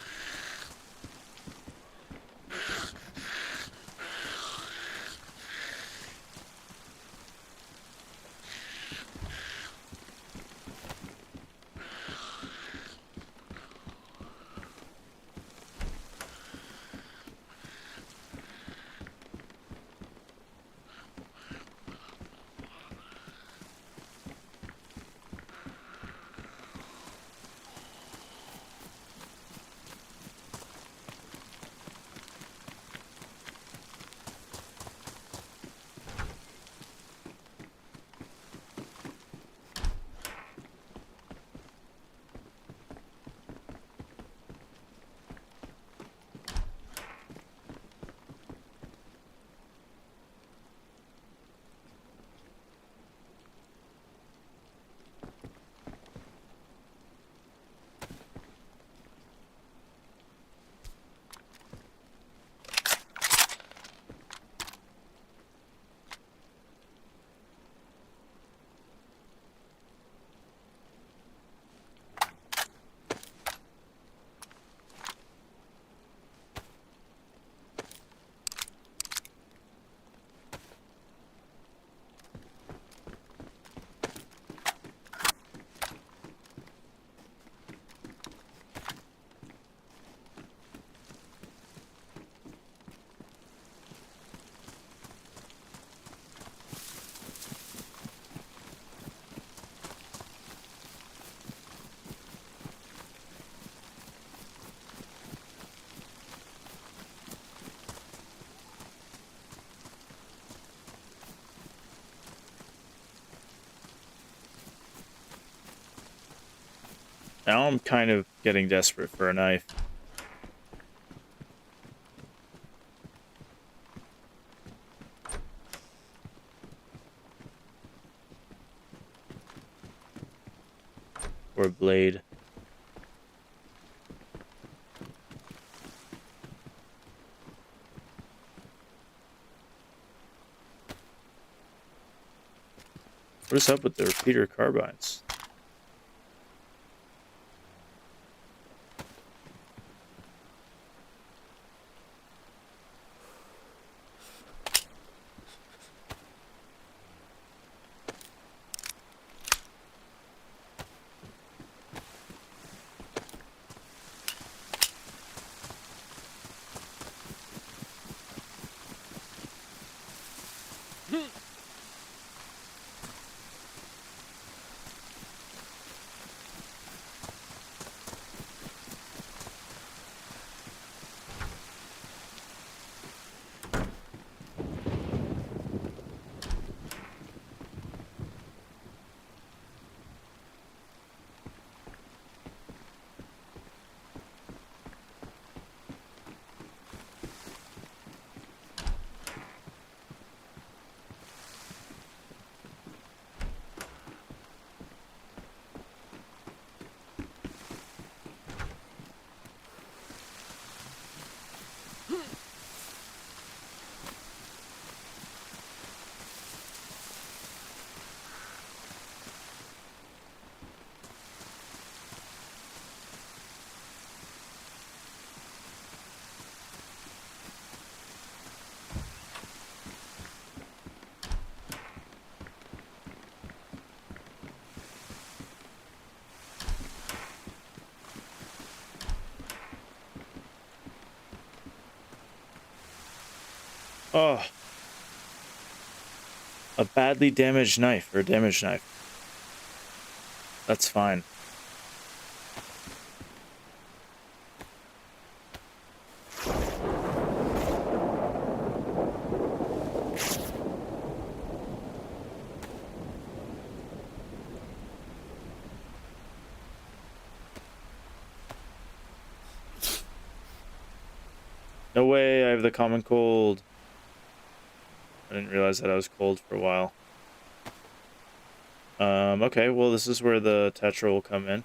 Now I'm kind of getting desperate for a knife. Or a blade. What is up with the repeater carbines? Oh, a badly damaged knife, or a damaged knife. That's fine. No way, I have the common cold. I didn't realize that I was cold for a while. Okay, well, this is where the Tetra will come in.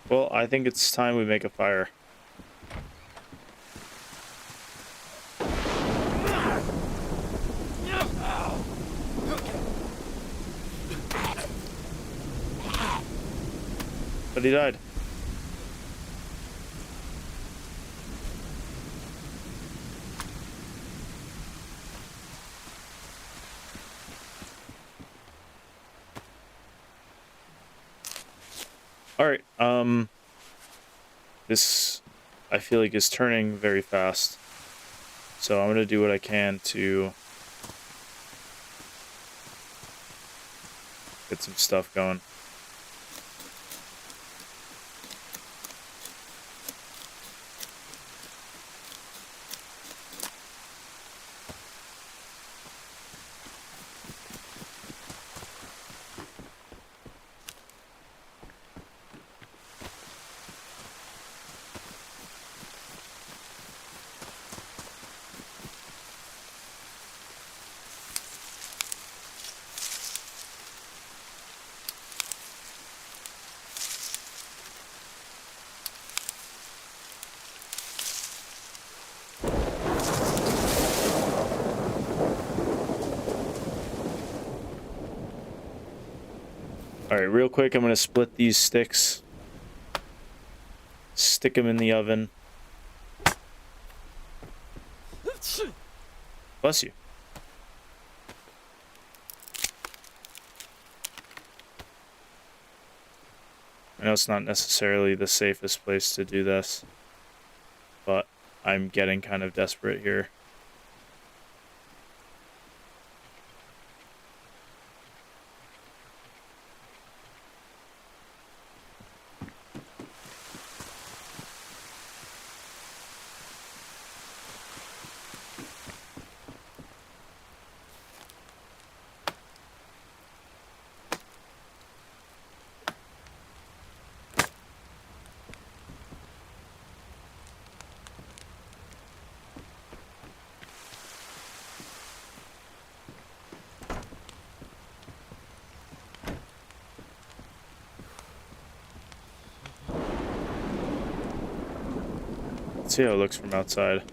Well, I think it's time we make a fire. But he died. Alright, this, I feel like, is turning very fast. So I'm gonna do what I can to get some stuff going. Alright, real quick, I'm gonna split these sticks. Stick them in the oven. Bless you. know it's not necessarily the safest place to do this, but I'm getting kind of desperate here. Let's see how it looks from outside.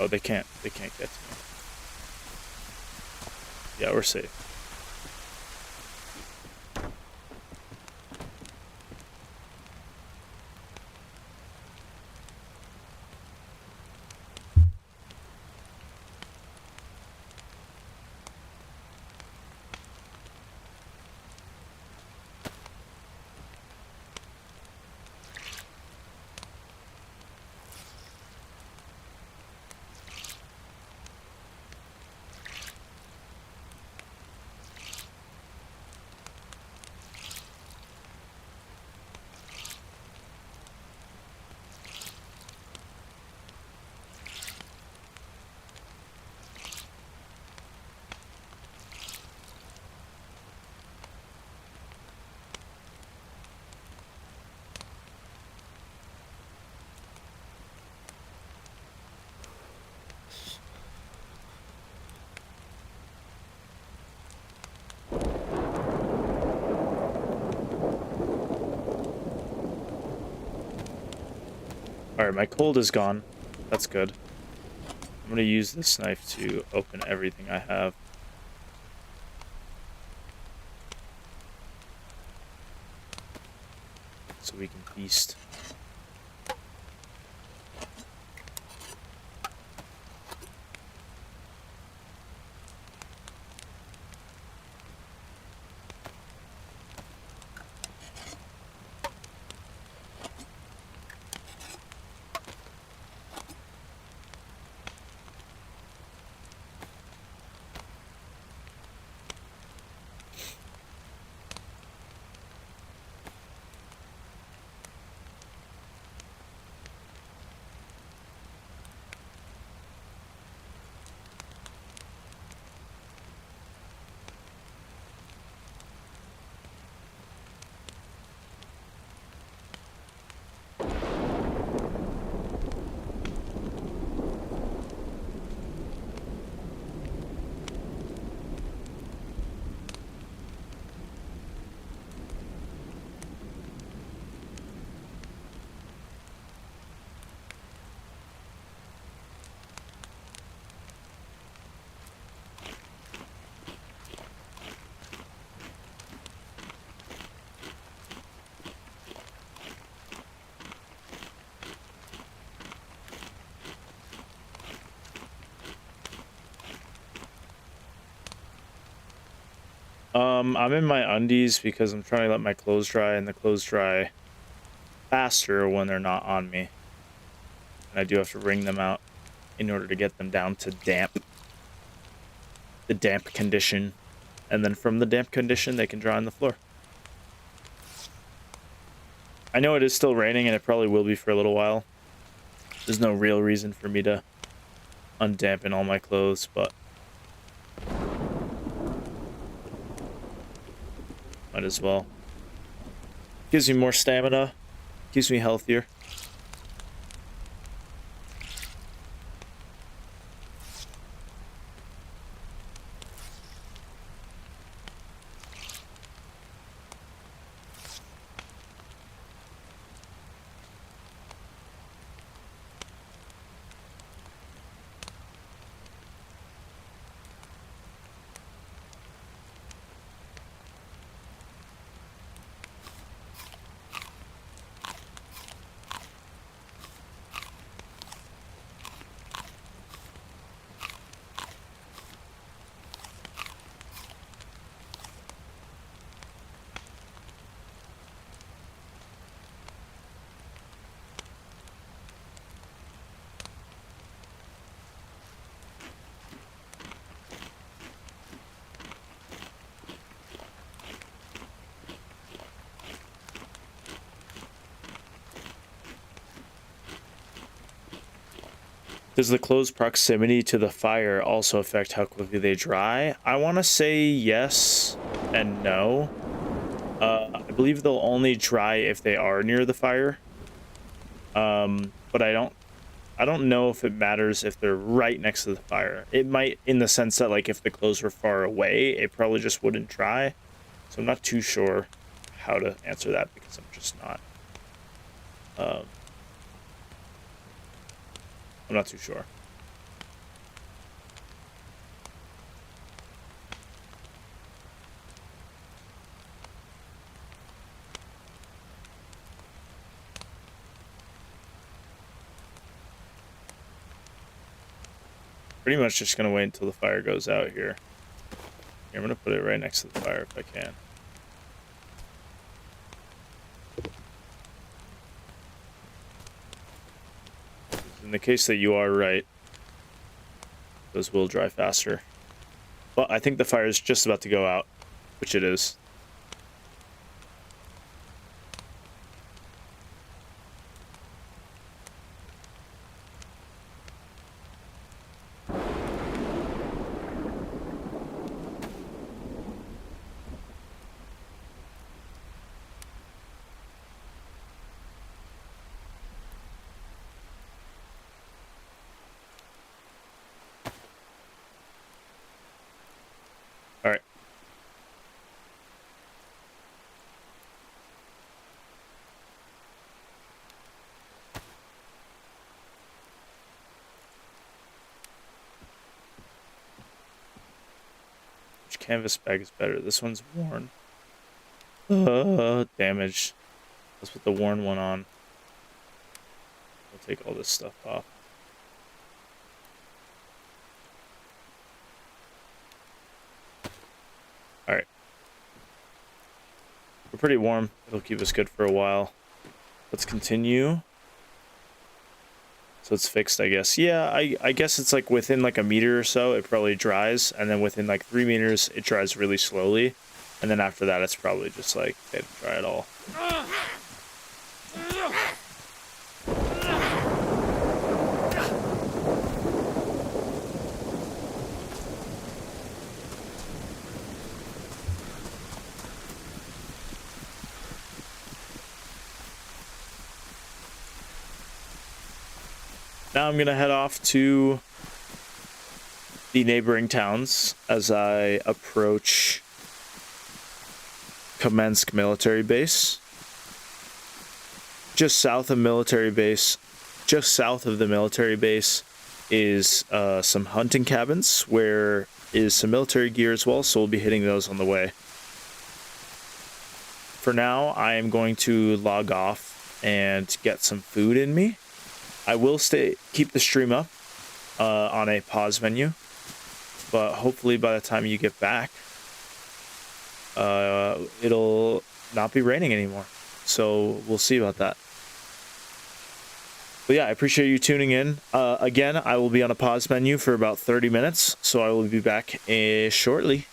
Oh, they can't get to me. Yeah, we're safe. Alright, my cold is gone. That's good. I'm gonna use this knife to open everything I have. So we can feast. I'm in my undies because I'm trying to let my clothes dry, and the clothes dry faster when they're not on me. And I do have to wring them out in order to get them down to damp. The damp condition. And then from the damp condition, they can dry on the floor. I know it is still raining, and it probably will be for a little while. There's no real reason for me to undampen all my clothes, but might as well. Gives me more stamina. Keeps me healthier. Does the close proximity to the fire also affect how quickly they dry? I want to say yes and no. I believe they'll only dry if they are near the fire. But I don't know if it matters if they're right next to the fire. It might, in the sense that like if the clothes were far away, it probably just wouldn't dry. So I'm not too sure how to answer that because I'm just not. I'm not too sure. Pretty much just gonna wait until the fire goes out here. I'm gonna put it right next to the fire if I can. In the case that you are right, those will dry faster. Well, I think the fire is just about to go out, which it is. All right. Which canvas bag is better? This one's worn. Damaged. Let's put the worn one on. We'll take all this stuff off. All right. We're pretty warm. It'll keep us good for a while. Let's continue. So it's fixed, I guess. Yeah, I guess it's like within like a meter or so, it probably dries. And then within like 3 meters, it dries really slowly. And then after that, it's probably just like, they don't dry at all. Now I'm going to head off to the neighboring towns as I approach Kamensk military base. Just south of military base, just south of the military base is some hunting cabins where is some military gear as well, so we'll be hitting those on the way. For now, I am going to log off and get some food in me. I will keep the stream up on a pause menu, but hopefully by the time you get back, it'll not be raining anymore. So we'll see about that. But yeah, I appreciate you tuning in. Again, I will be on a pause menu for about 30 minutes, so I will be back shortly.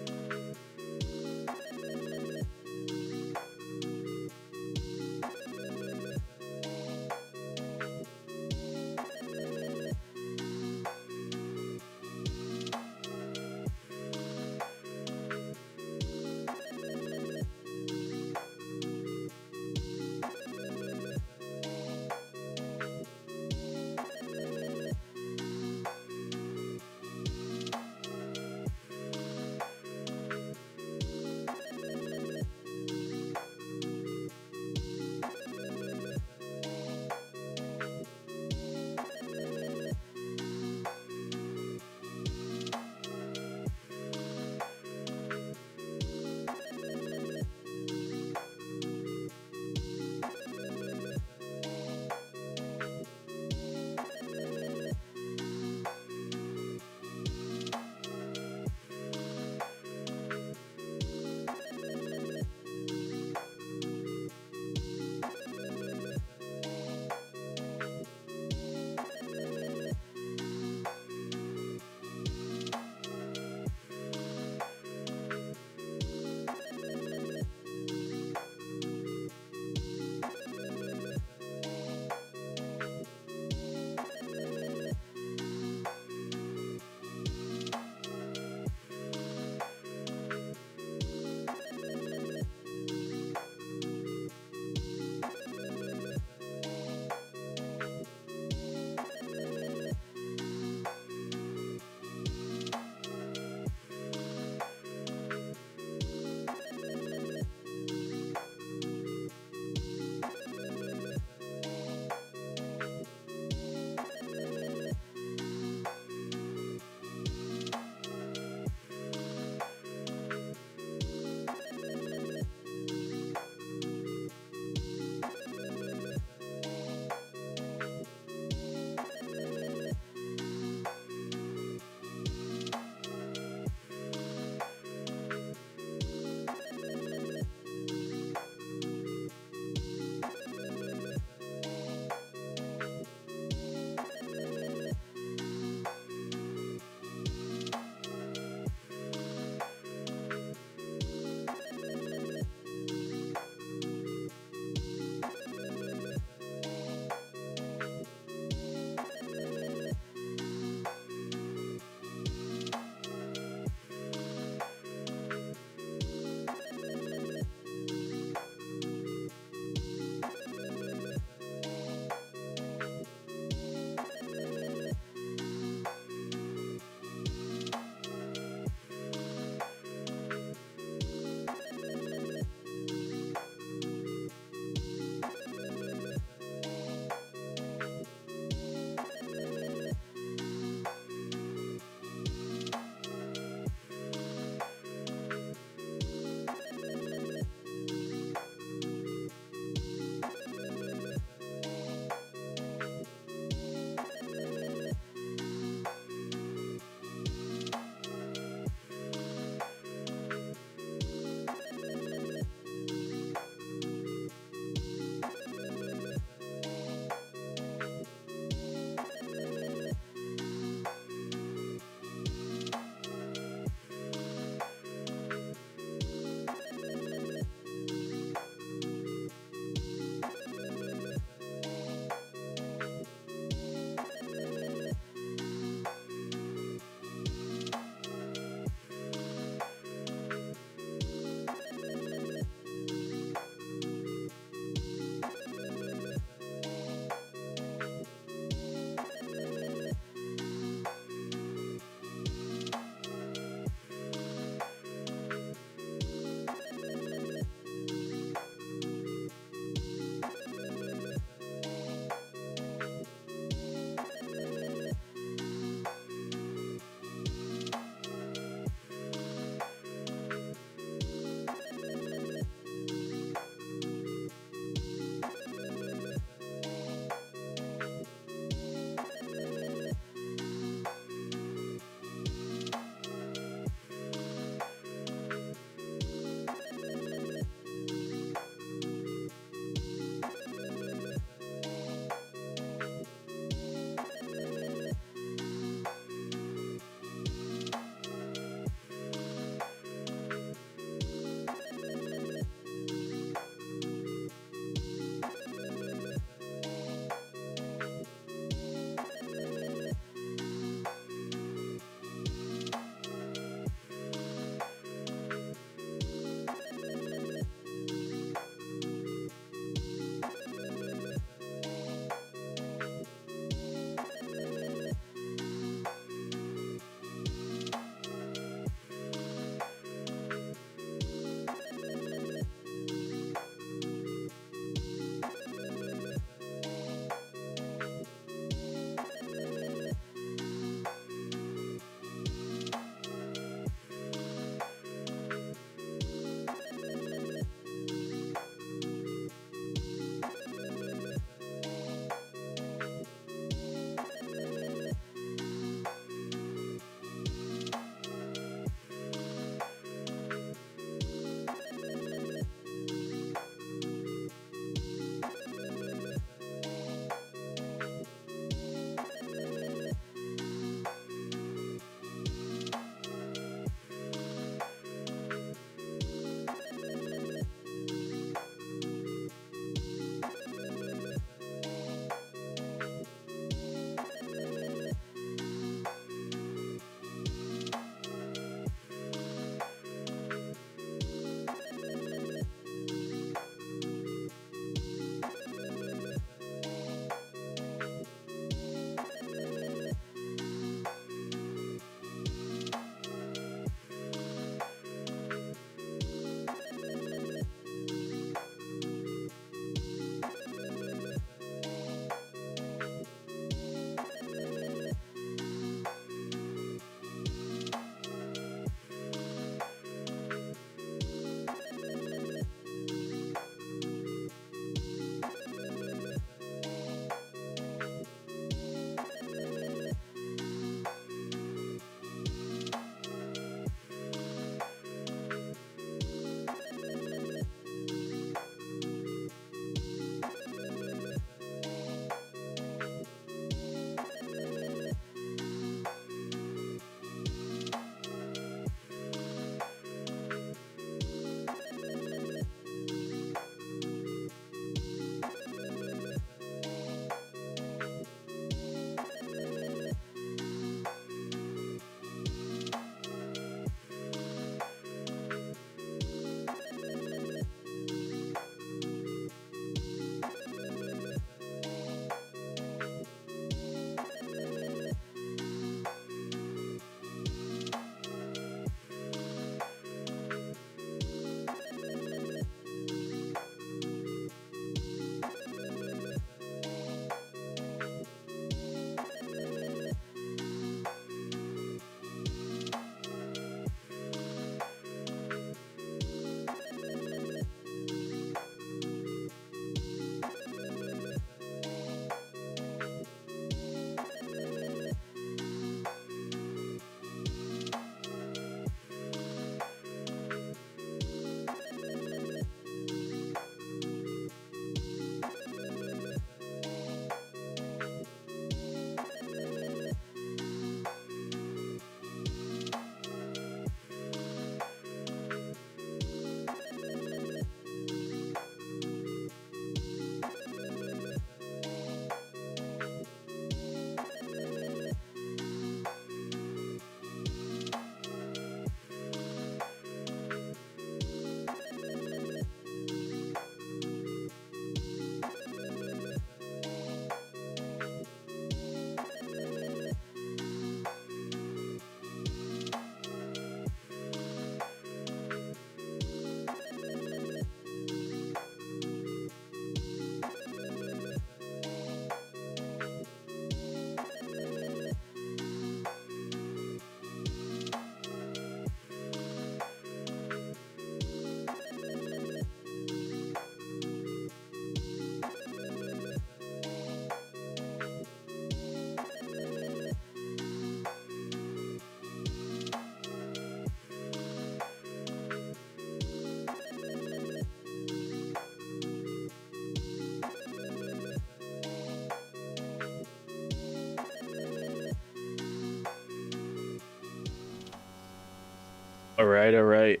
All right, all right.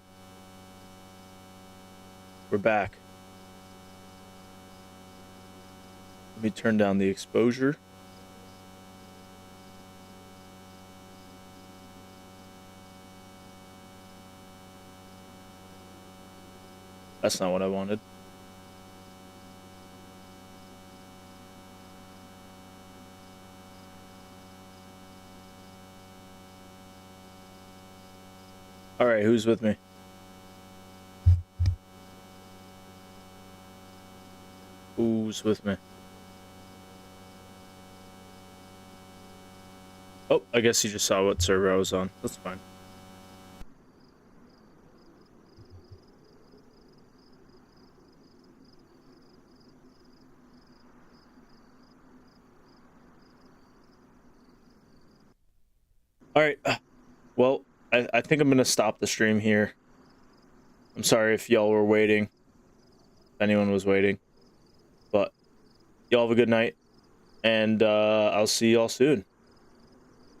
We're back. Let me turn down the exposure. That's not what I wanted. All right, who's with me? Who's with me? Oh, I guess you just saw what server I was on. That's fine. All right. Well, I think I'm going to stop the stream here. I'm sorry if y'all were waiting, if anyone was waiting. But y'all have a good night, and I'll see y'all soon.